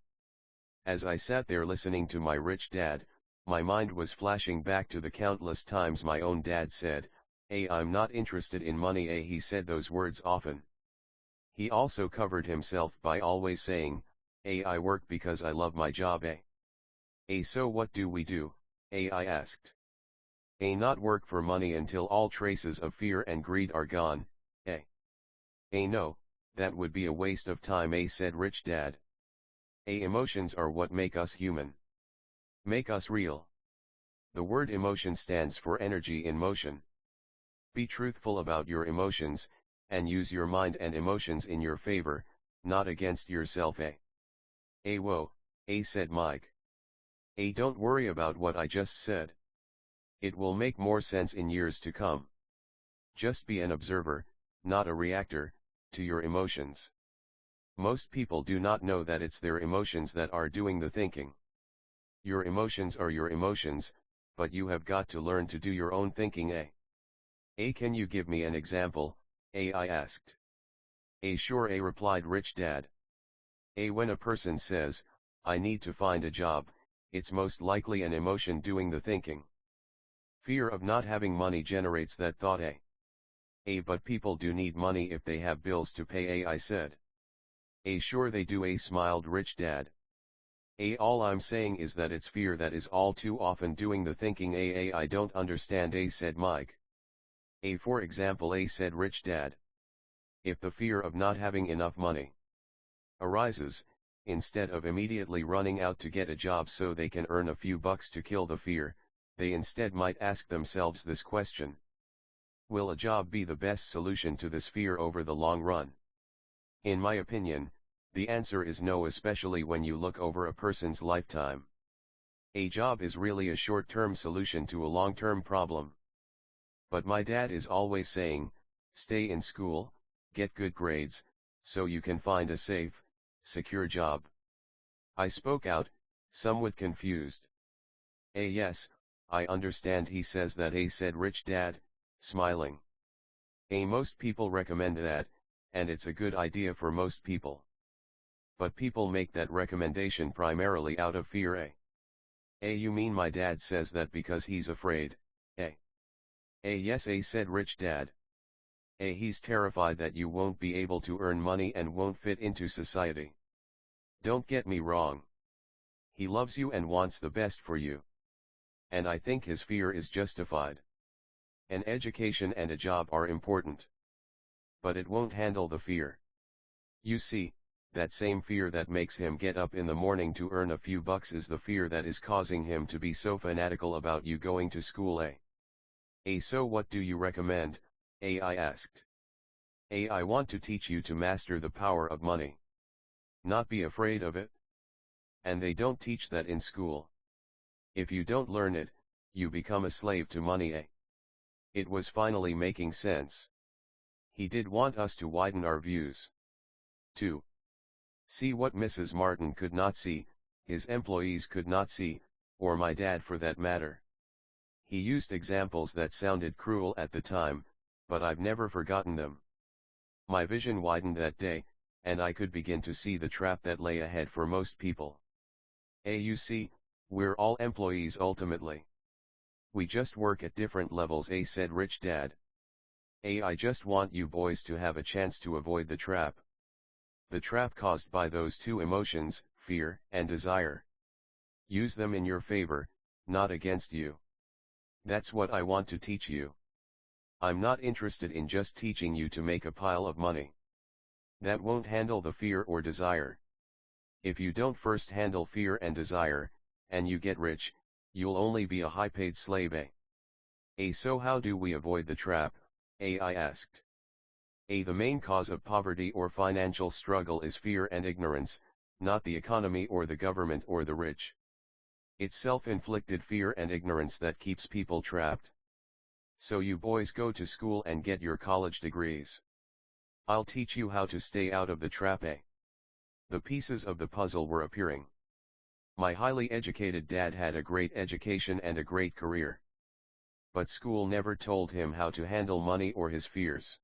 As I sat there listening to my Rich Dad, my mind was flashing back to the countless times my own dad said, I'm not interested in money. He said those words often. He also covered himself by always saying, I work because I love my job. So what do we do? I asked. Not work for money until all traces of fear and greed are gone. No, that would be a waste of time, said Rich Dad. Emotions are what make us human. Make us real. The word emotion stands for energy in motion. Be truthful about your emotions, and use your mind and emotions in your favor, not against yourself. Whoa, said Mike. Don't worry about what I just said. It will make more sense in years to come. Just be an observer, not a reactor, to your emotions. Most people do not know that it's their emotions that are doing the thinking. Your emotions are your emotions, but you have got to learn to do your own thinking. Can you give me an example? I asked. Sure, replied Rich Dad. When a person says, I need to find a job, it's most likely an emotion doing the thinking. Fear of not having money generates that thought. But people do need money if they have bills to pay, I said. Sure they do, smiled Rich Dad. All I'm saying is that it's fear that is all too often doing the thinking. I don't understand, said Mike. For example, said Rich Dad. If the fear of not having enough money arises, instead of immediately running out to get a job so they can earn a few bucks to kill the fear, they instead might ask themselves this question. Will a job be the best solution to this fear over the long run? In my opinion, the answer is no, especially when you look over a person's lifetime. A job is really a short-term solution to a long-term problem. But my dad is always saying, Stay in school, get good grades, so you can find a safe, secure job. I spoke out, somewhat confused. Yes, I understand, he says that, said Rich Dad, smiling. Most people recommend that, and it's a good idea for most people. But people make that recommendation primarily out of fear. You mean my dad says that because he's afraid? Yes, said Rich Dad. He's terrified that you won't be able to earn money and won't fit into society. Don't get me wrong. He loves you and wants the best for you. And I think his fear is justified. An education and a job are important. But it won't handle the fear. You see, that same fear that makes him get up in the morning to earn a few bucks is the fear that is causing him to be so fanatical about you going to school. So what do you recommend? I asked. I want to teach you to master the power of money. Not be afraid of it. And they don't teach that in school. If you don't learn it, you become a slave to money. It was finally making sense. He did want us to widen our views. 2. See what Mrs. Martin could not see, his employees could not see, or my dad for that matter. He used examples that sounded cruel at the time, but I've never forgotten them. My vision widened that day, and I could begin to see the trap that lay ahead for most people. You see, we're all employees ultimately. We just work at different levels, said Rich Dad. I just want you boys to have a chance to avoid the trap. The trap caused by those two emotions, fear and desire. Use them in your favor, not against you. That's what I want to teach you. I'm not interested in just teaching you to make a pile of money. That won't handle the fear or desire. If you don't first handle fear and desire, and you get rich, you'll only be a high-paid slave. So how do we avoid the trap? I asked. The main cause of poverty or financial struggle is fear and ignorance, not the economy or the government or the rich. It's self-inflicted fear and ignorance that keeps people trapped. So you boys go to school and get your college degrees. I'll teach you how to stay out of the trap. The pieces of the puzzle were appearing. My highly educated dad had a great education and a great career. But school never told him how to handle money or his fears.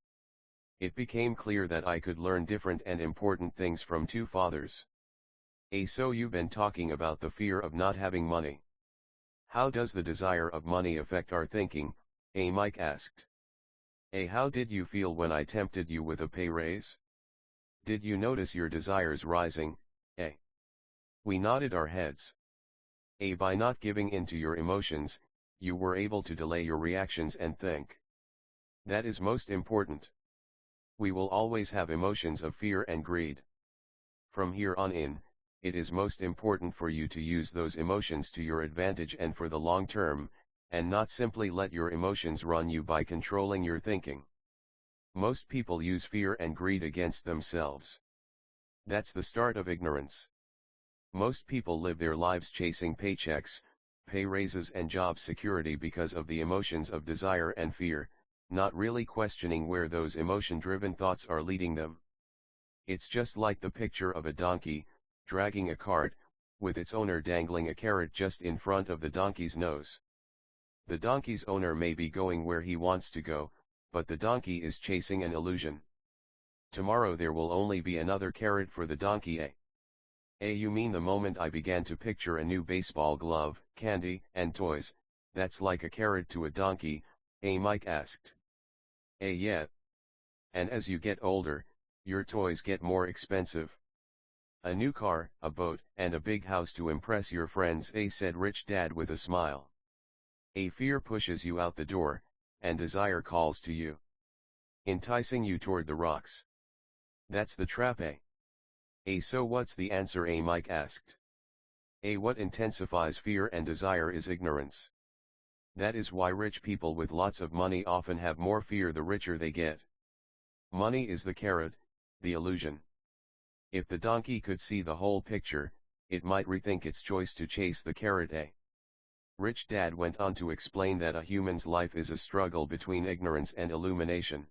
It became clear that I could learn different and important things from two fathers. So you've been talking about the fear of not having money. How does the desire of money affect our thinking? Mike asked. How did you feel when I tempted you with a pay raise? Did you notice your desires rising? We nodded our heads. By not giving in to your emotions, you were able to delay your reactions and think. That is most important. We will always have emotions of fear and greed. From here on in, it is most important for you to use those emotions to your advantage and for the long term, and not simply let your emotions run you by controlling your thinking. Most people use fear and greed against themselves. That's the start of ignorance. Most people live their lives chasing paychecks, pay raises and job security because of the emotions of desire and fear, not really questioning where those emotion-driven thoughts are leading them. It's just like the picture of a donkey, dragging a cart, with its owner dangling a carrot just in front of the donkey's nose. The donkey's owner may be going where he wants to go, but the donkey is chasing an illusion. Tomorrow there will only be another carrot for the donkey. You mean the moment I began to picture a new baseball glove, candy, and toys, that's like a carrot to a donkey? Mike asked. Yeah. And as you get older, your toys get more expensive. A new car, a boat, and a big house to impress your friends, said Rich Dad with a smile. Fear pushes you out the door, and desire calls to you, enticing you toward the rocks. That's the trap. So what's the answer? Mike asked. What intensifies fear and desire is ignorance. That is why rich people with lots of money often have more fear the richer they get. Money is the carrot, the illusion. If the donkey could see the whole picture, it might rethink its choice to chase the carrot. Rich Dad went on to explain that a human's life is a struggle between ignorance and illumination.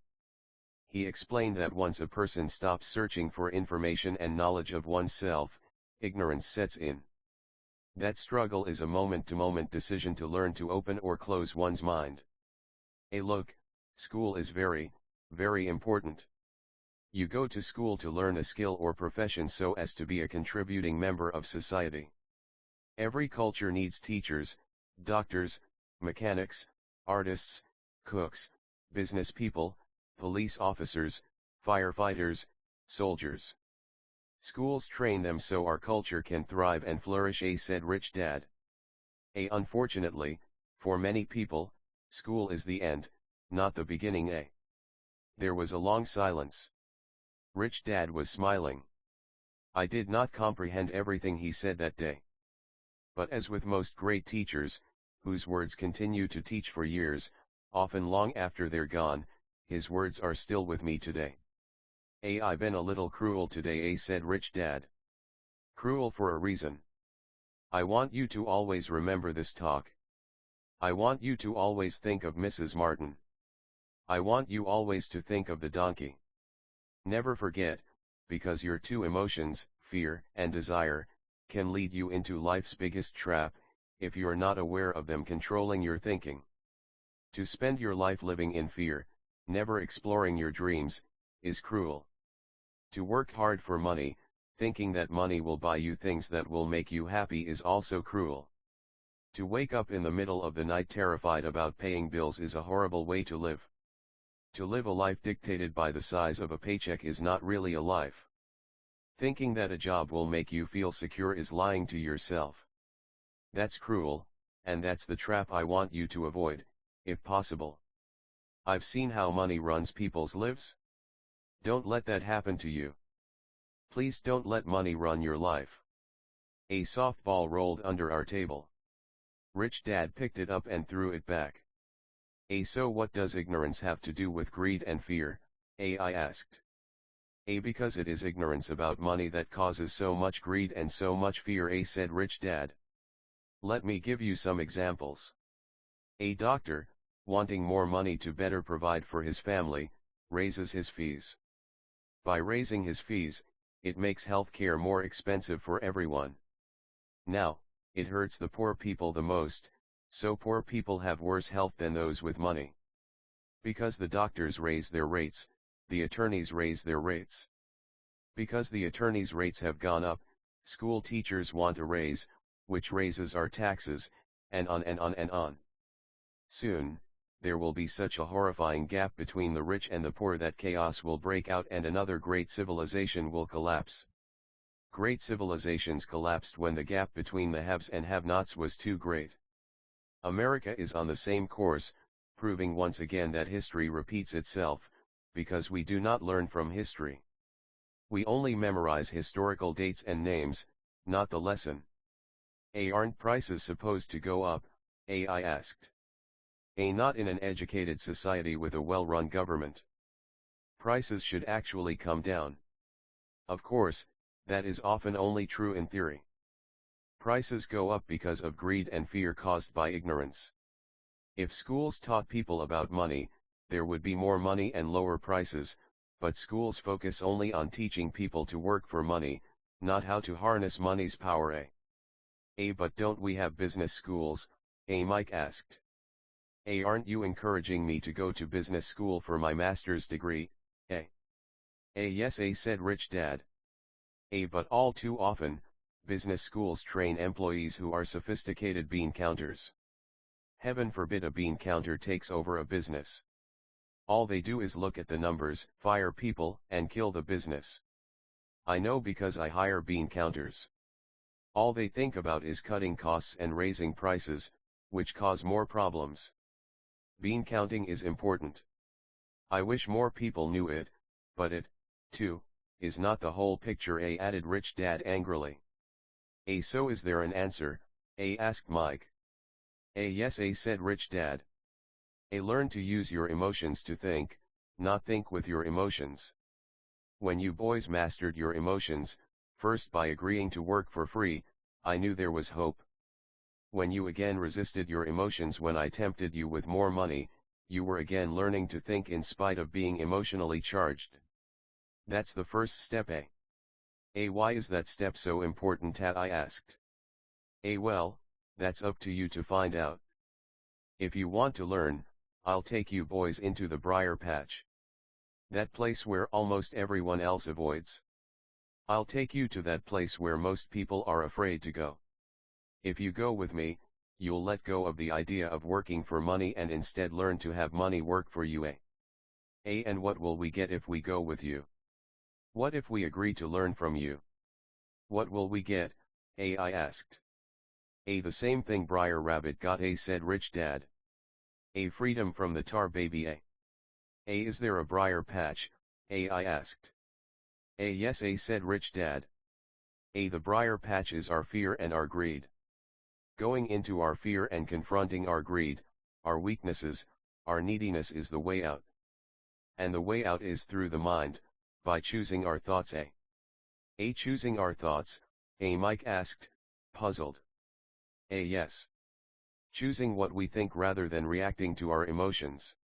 He explained that once a person stops searching for information and knowledge of oneself, ignorance sets in. That struggle is a moment-to-moment decision to learn to open or close one's mind. Look, school is very, very important. You go to school to learn a skill or profession so as to be a contributing member of society. Every culture needs teachers, doctors, mechanics, artists, cooks, business people, police officers, firefighters, soldiers. Schools train them so our culture can thrive and flourish, said Rich Dad. Unfortunately, for many people, school is the end, not the beginning. There was a long silence. Rich Dad was smiling. I did not comprehend everything he said that day. But as with most great teachers, whose words continue to teach for years, often long after they're gone, his words are still with me today. I've been a little cruel today, said Rich Dad. Cruel for a reason. I want you to always remember this talk. I want you to always think of Mrs. Martin. I want you always to think of the donkey. Never forget, because your two emotions, fear and desire, can lead you into life's biggest trap, if you're not aware of them controlling your thinking. To spend your life living in fear, never exploring your dreams, is cruel. To work hard for money, thinking that money will buy you things that will make you happy, is also cruel. To wake up in the middle of the night terrified about paying bills is a horrible way to live. To live a life dictated by the size of a paycheck is not really a life. Thinking that a job will make you feel secure is lying to yourself. That's cruel, and that's the trap I want you to avoid, if possible. I've seen how money runs people's lives. Don't let that happen to you. Please don't let money run your life. A softball rolled under our table. Rich Dad picked it up and threw it back. So what does ignorance have to do with greed and fear? I asked. Because it is ignorance about money that causes so much greed and so much fear, said Rich Dad. Let me give you some examples. A doctor, wanting more money to better provide for his family, raises his fees. By raising his fees, it makes healthcare more expensive for everyone. Now, it hurts the poor people the most, so poor people have worse health than those with money. Because the doctors raise their rates, the attorneys raise their rates. Because the attorneys' rates have gone up, school teachers want a raise, which raises our taxes, and on and on and on. Soon, there will be such a horrifying gap between the rich and the poor that chaos will break out and another great civilization will collapse. Great civilizations collapsed when the gap between the haves and have-nots was too great. America is on the same course, proving once again that history repeats itself, because we do not learn from history. We only memorize historical dates and names, not the lesson. Aren't prices supposed to go up? I asked. Not in an educated society with a well-run government. Prices should actually come down. Of course, that is often only true in theory. Prices go up because of greed and fear caused by ignorance. If schools taught people about money, there would be more money and lower prices, but schools focus only on teaching people to work for money, not how to harness money's power. But don't we have business schools? Mike asked. Aren't you encouraging me to go to business school for my master's degree? Yes, said Rich Dad. But all too often, business schools train employees who are sophisticated bean counters. Heaven forbid a bean counter takes over a business. All they do is look at the numbers, fire people, and kill the business. I know because I hire bean counters. All they think about is cutting costs and raising prices, which cause more problems. Bean counting is important. I wish more people knew it, but it, too, is not the whole picture, added Rich Dad angrily. So is there an answer? Asked Mike. Yes, said Rich Dad. Learn to use your emotions to think, not think with your emotions. When you boys mastered your emotions, first by agreeing to work for free, I knew there was hope. When you again resisted your emotions when I tempted you with more money, you were again learning to think in spite of being emotionally charged. That's the first step. Why is that step so important? I asked. Well, that's up to you to find out. If you want to learn, I'll take you boys into the briar patch. That place where almost everyone else avoids. I'll take you to that place where most people are afraid to go. If you go with me, you'll let go of the idea of working for money and instead learn to have money work for you. And what will we get if we go with you? What if we agree to learn from you? What will we get? I asked. The same thing Briar Rabbit got, said Rich Dad. Freedom from the tar baby. Is there a briar patch? I asked. Yes, said Rich Dad. The briar patch is our fear and our greed. Going into our fear and confronting our greed, our weaknesses, our neediness is the way out. And the way out is through the mind, by choosing our thoughts. Choosing our thoughts? Mike asked, puzzled. Yes. Choosing what we think rather than reacting to our emotions.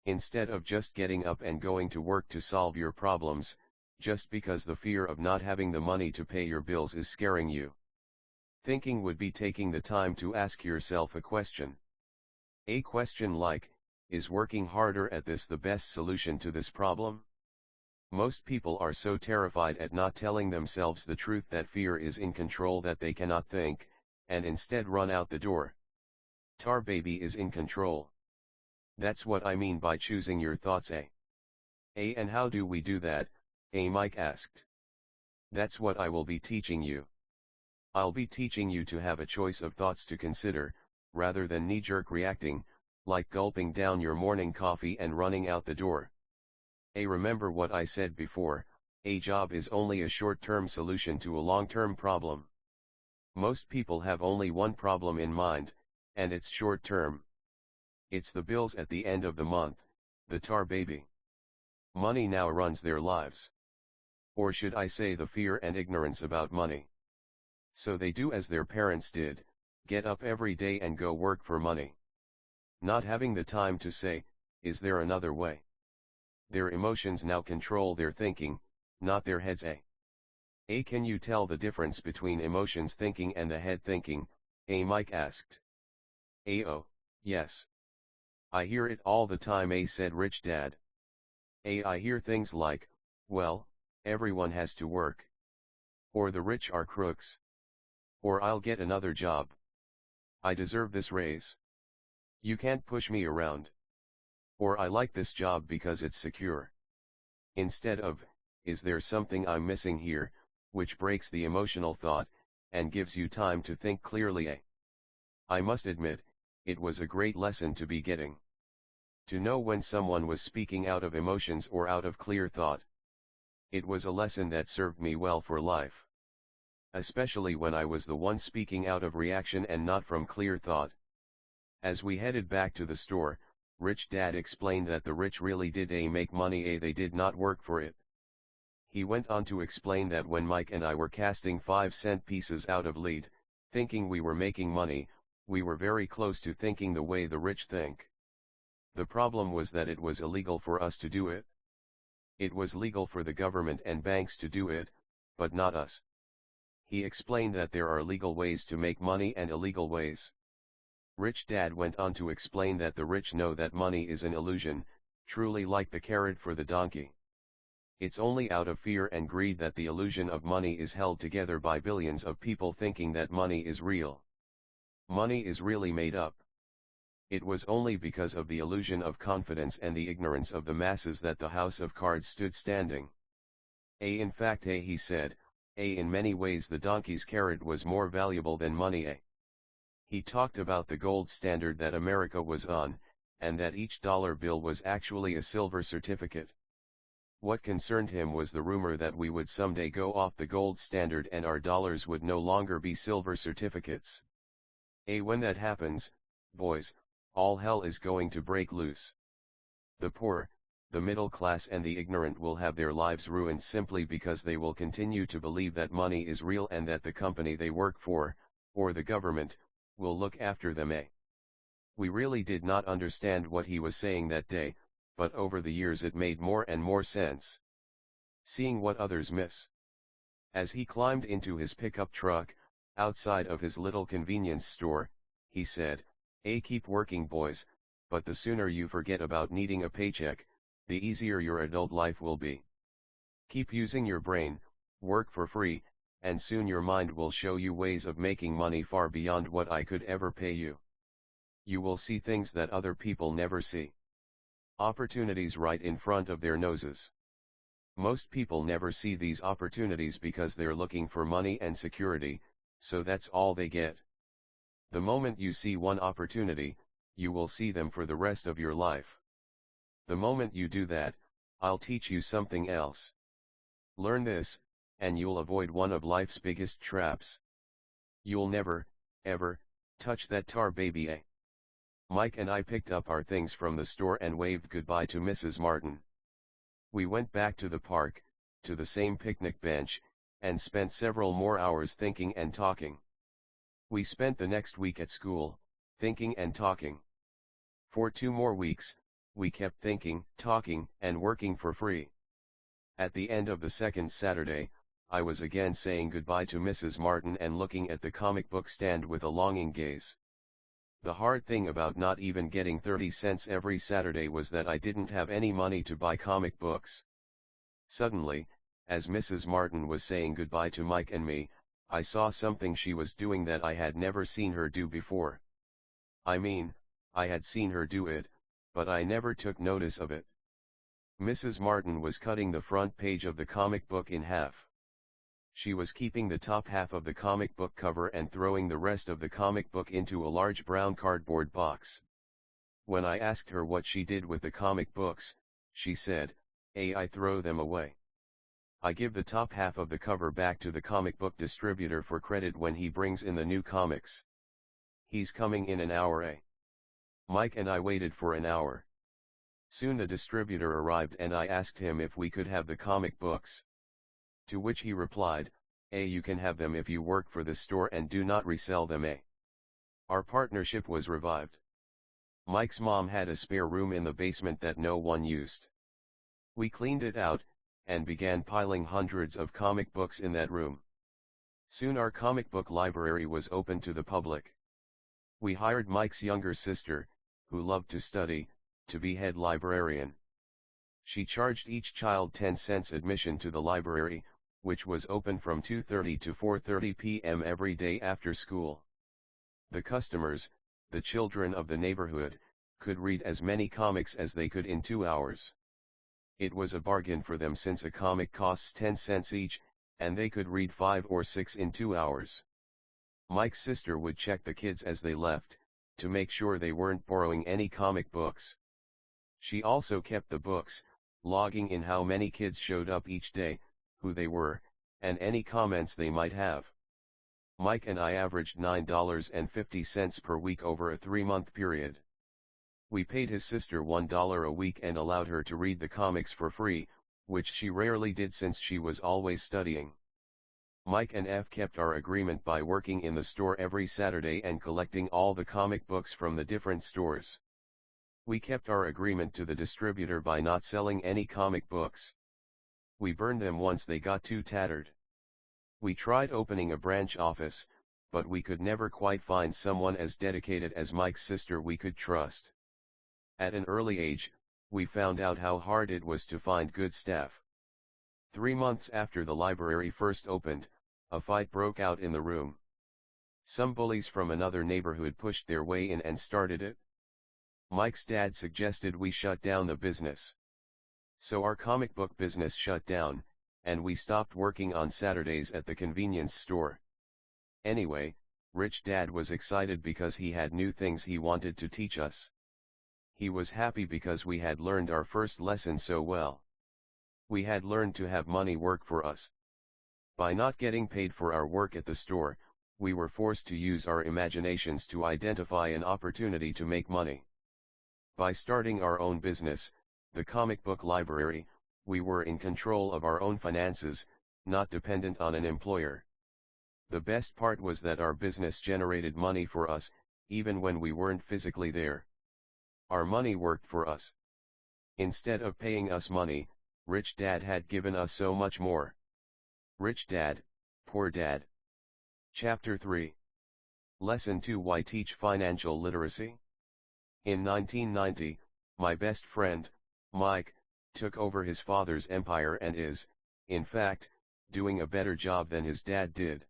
Instead of just getting up and going to work to solve your problems, just because the fear of not having the money to pay your bills is scaring you. Thinking would be taking the time to ask yourself a question. A question like, is working harder at this the best solution to this problem? Most people are so terrified at not telling themselves the truth that fear is in control that they cannot think, and instead run out the door. Tar baby is in control. That's what I mean by choosing your thoughts. And how do we do that? Mike asked. That's what I will be teaching you. I'll be teaching you to have a choice of thoughts to consider, rather than knee-jerk reacting, like gulping down your morning coffee and running out the door. Remember what I said before, a job is only a short-term solution to a long-term problem. Most people have only one problem in mind, and it's short-term. It's the bills at the end of the month, the tar baby. Money now runs their lives. Or should I say the fear and ignorance about money. So they do as their parents did, get up every day and go work for money. Not having the time to say, is there another way? Their emotions now control their thinking, not their heads. Can you tell the difference between emotions thinking and the head thinking? Mike asked. Oh, yes. I hear it all the time, said Rich Dad. I hear things like, well, everyone has to work. Or the rich are crooks. Or I'll get another job. I deserve this raise. You can't push me around. Or I like this job because it's secure. Instead of, is there something I'm missing here, which breaks the emotional thought, and gives you time to think clearly. I must admit, it was a great lesson to be getting. To know when someone was speaking out of emotions or out of clear thought. It was a lesson that served me well for life. Especially when I was the one speaking out of reaction and not from clear thought. As we headed back to the store, Rich Dad explained that the rich really did make money, they did not work for it. He went on to explain that when Mike and I were casting 5-cent pieces out of lead, thinking we were making money, we were very close to thinking the way the rich think. The problem was that it was illegal for us to do it. It was legal for the government and banks to do it, but not us. He explained that there are legal ways to make money and illegal ways. Rich Dad went on to explain that the rich know that money is an illusion, truly like the carrot for the donkey. It's only out of fear and greed that the illusion of money is held together by billions of people thinking that money is real. Money is really made up. It was only because of the illusion of confidence and the ignorance of the masses that the house of cards stood standing. In fact, he said, in many ways the donkey's carrot was more valuable than money. He talked about the gold standard that America was on, and that each dollar bill was actually a silver certificate. What concerned him was the rumor that we would someday go off the gold standard and our dollars would no longer be silver certificates. When that happens, boys, all hell is going to break loose. The poor, the middle class and the ignorant will have their lives ruined simply because they will continue to believe that money is real and that the company they work for, or the government, will look after them. We really did not understand what he was saying that day, but over the years it made more and more sense. Seeing what others miss. As he climbed into his pickup truck, outside of his little convenience store, he said, keep working boys, but the sooner you forget about needing a paycheck, the easier your adult life will be. Keep using your brain, work for free, and soon your mind will show you ways of making money far beyond what I could ever pay you. You will see things that other people never see. Opportunities right in front of their noses. Most people never see these opportunities because they're looking for money and security, so that's all they get. The moment you see one opportunity, you will see them for the rest of your life. The moment you do that, I'll teach you something else. Learn this, and you'll avoid one of life's biggest traps. You'll never, ever, touch that tar baby. Mike and I picked up our things from the store and waved goodbye to Mrs. Martin. We went back to the park, to the same picnic bench, and spent several more hours thinking and talking. We spent the next week at school, thinking and talking. For 2 more weeks, we kept thinking, talking, and working for free. At the end of the second Saturday, I was again saying goodbye to Mrs. Martin and looking at the comic book stand with a longing gaze. The hard thing about not even getting 30 cents every Saturday was that I didn't have any money to buy comic books. Suddenly, as Mrs. Martin was saying goodbye to Mike and me, I saw something she was doing that I had never seen her do before. I mean, I had seen her do it, but I never took notice of it. Mrs. Martin was cutting the front page of the comic book in half. She was keeping the top half of the comic book cover and throwing the rest of the comic book into a large brown cardboard box. When I asked her what she did with the comic books, she said, I throw them away. I give the top half of the cover back to the comic book distributor for credit when he brings in the new comics. He's coming in an hour. Mike and I waited for an hour. Soon the distributor arrived and I asked him if we could have the comic books. To which he replied, you can have them if you work for the store and do not resell them. Our partnership was revived. Mike's mom had a spare room in the basement that no one used. We cleaned it out, and began piling hundreds of comic books in that room. Soon our comic book library was open to the public. We hired Mike's younger sister, who loved to study, to be head librarian. She charged each child 10 cents admission to the library, which was open from 2:30 to 4:30 p.m. every day after school. The customers, the children of the neighborhood, could read as many comics as they could in 2 hours. It was a bargain for them since a comic costs 10 cents each, and they could read 5 or 6 in 2 hours. Mike's sister would check the kids as they left, to make sure they weren't borrowing any comic books. She also kept the books, logging in how many kids showed up each day, who they were, and any comments they might have. Mike and I averaged $9.50 per week over a 3-month period. We paid his sister $1 a week and allowed her to read the comics for free, which she rarely did since she was always studying. Mike and F kept our agreement by working in the store every Saturday and collecting all the comic books from the different stores. We kept our agreement to the distributor by not selling any comic books. We burned them once they got too tattered. We tried opening a branch office, but we could never quite find someone as dedicated as Mike's sister we could trust. At an early age, we found out how hard it was to find good staff. 3 months after the library first opened, a fight broke out in the room. Some bullies from another neighborhood pushed their way in and started it. Mike's dad suggested we shut down the business. So our comic book business shut down, and we stopped working on Saturdays at the convenience store. Anyway, Rich Dad was excited because he had new things he wanted to teach us. He was happy because we had learned our first lesson so well. We had learned to have money work for us. By not getting paid for our work at the store, we were forced to use our imaginations to identify an opportunity to make money. By starting our own business, the comic book library, we were in control of our own finances, not dependent on an employer. The best part was that our business generated money for us, even when we weren't physically there. Our money worked for us. Instead of paying us money, Rich Dad had given us so much more. Rich Dad, Poor Dad. Chapter 3. Lesson 2: Why teach financial literacy? In 1990, my best friend, Mike, took over his father's empire and is, in fact, doing a better job than his dad did.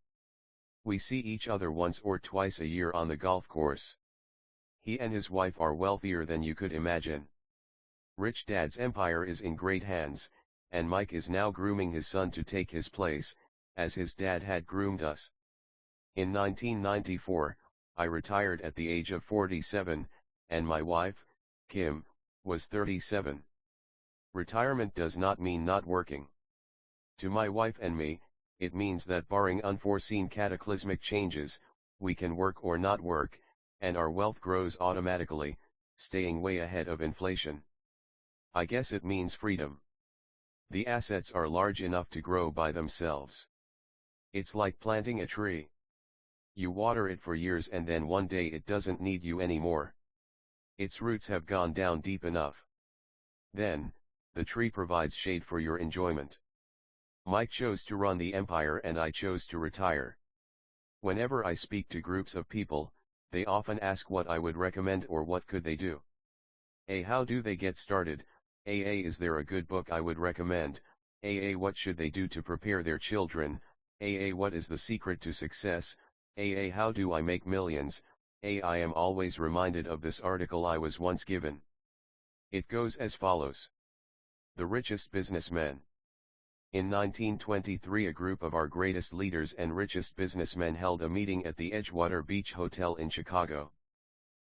We see each other once or twice a year on the golf course. He and his wife are wealthier than you could imagine. Rich Dad's empire is in great hands, and Mike is now grooming his son to take his place, as his dad had groomed us. In 1994, I retired at the age of 47, and my wife, Kim, was 37. Retirement does not mean not working. To my wife and me, it means that barring unforeseen cataclysmic changes, we can work or not work, and our wealth grows automatically, staying way ahead of inflation. I guess it means freedom. The assets are large enough to grow by themselves. It's like planting a tree. You water it for years and then one day it doesn't need you anymore. Its roots have gone down deep enough. Then, the tree provides shade for your enjoyment. Mike chose to run the empire and I chose to retire. Whenever I speak to groups of people, they often ask what I would recommend or what could they do. How do they get started? Is there a good book I would recommend? What should they do to prepare their children? What is the secret to success? How do I make millions? I am always reminded of this article I was once given. It goes as follows. The richest businessmen. In 1923, a group of our greatest leaders and richest businessmen held a meeting at the Edgewater Beach Hotel in Chicago.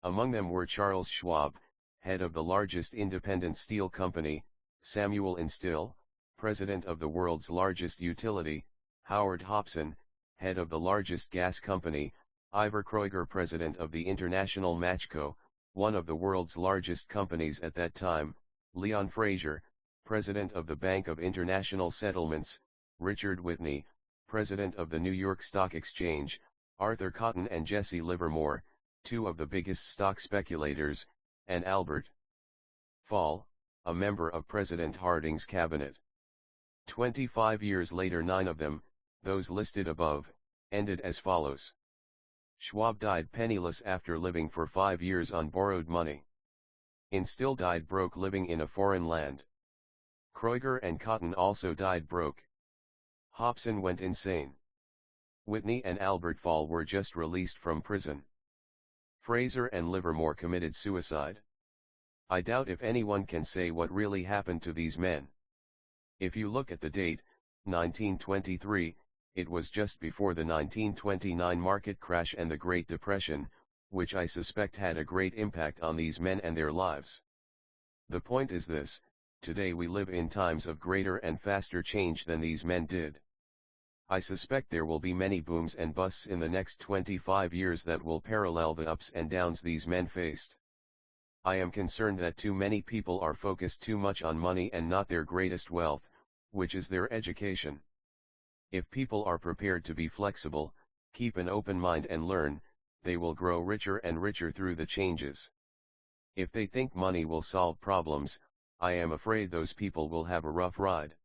Among them were Charles Schwab, head of the largest independent steel company, Samuel Instill, president of the world's largest utility, Howard Hobson, head of the largest gas company, Ivor Kreuger, president of the International Match Co., one of the world's largest companies at that time, Leon Fraser, president of the Bank of International Settlements, Richard Whitney, president of the New York Stock Exchange, Arthur Cotton and Jesse Livermore, two of the biggest stock speculators, and Albert Fall, a member of President Harding's cabinet. 25 years later, 9 of them, those listed above, ended as follows. Schwab died penniless after living for 5 years on borrowed money. Instill died broke living in a foreign land. Kreuger and Cotton also died broke. Hobson went insane. Whitney and Albert Fall were just released from prison. Fraser and Livermore committed suicide. I doubt if anyone can say what really happened to these men. If you look at the date, 1923, it was just before the 1929 market crash and the Great Depression, which I suspect had a great impact on these men and their lives. The point is this: today we live in times of greater and faster change than these men did. I suspect there will be many booms and busts in the next 25 years that will parallel the ups and downs these men faced. I am concerned that too many people are focused too much on money and not their greatest wealth, which is their education. If people are prepared to be flexible, keep an open mind and learn, they will grow richer and richer through the changes. If they think money will solve problems, I am afraid those people will have a rough ride.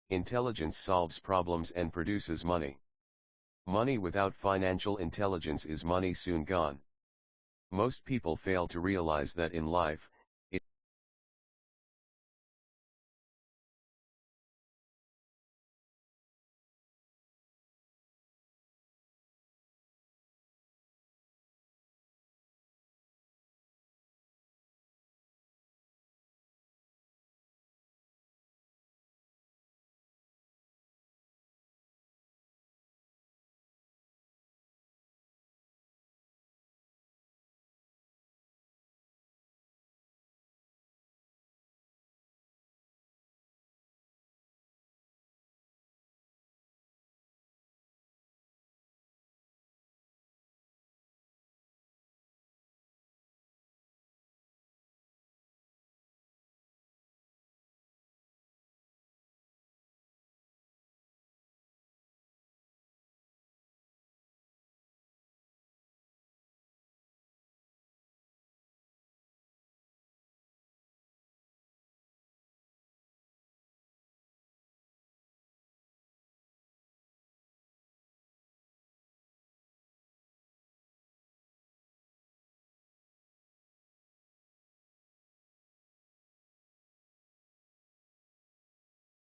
Intelligence solves problems and produces money. Money without financial intelligence is money soon gone. Most people fail to realize that in life,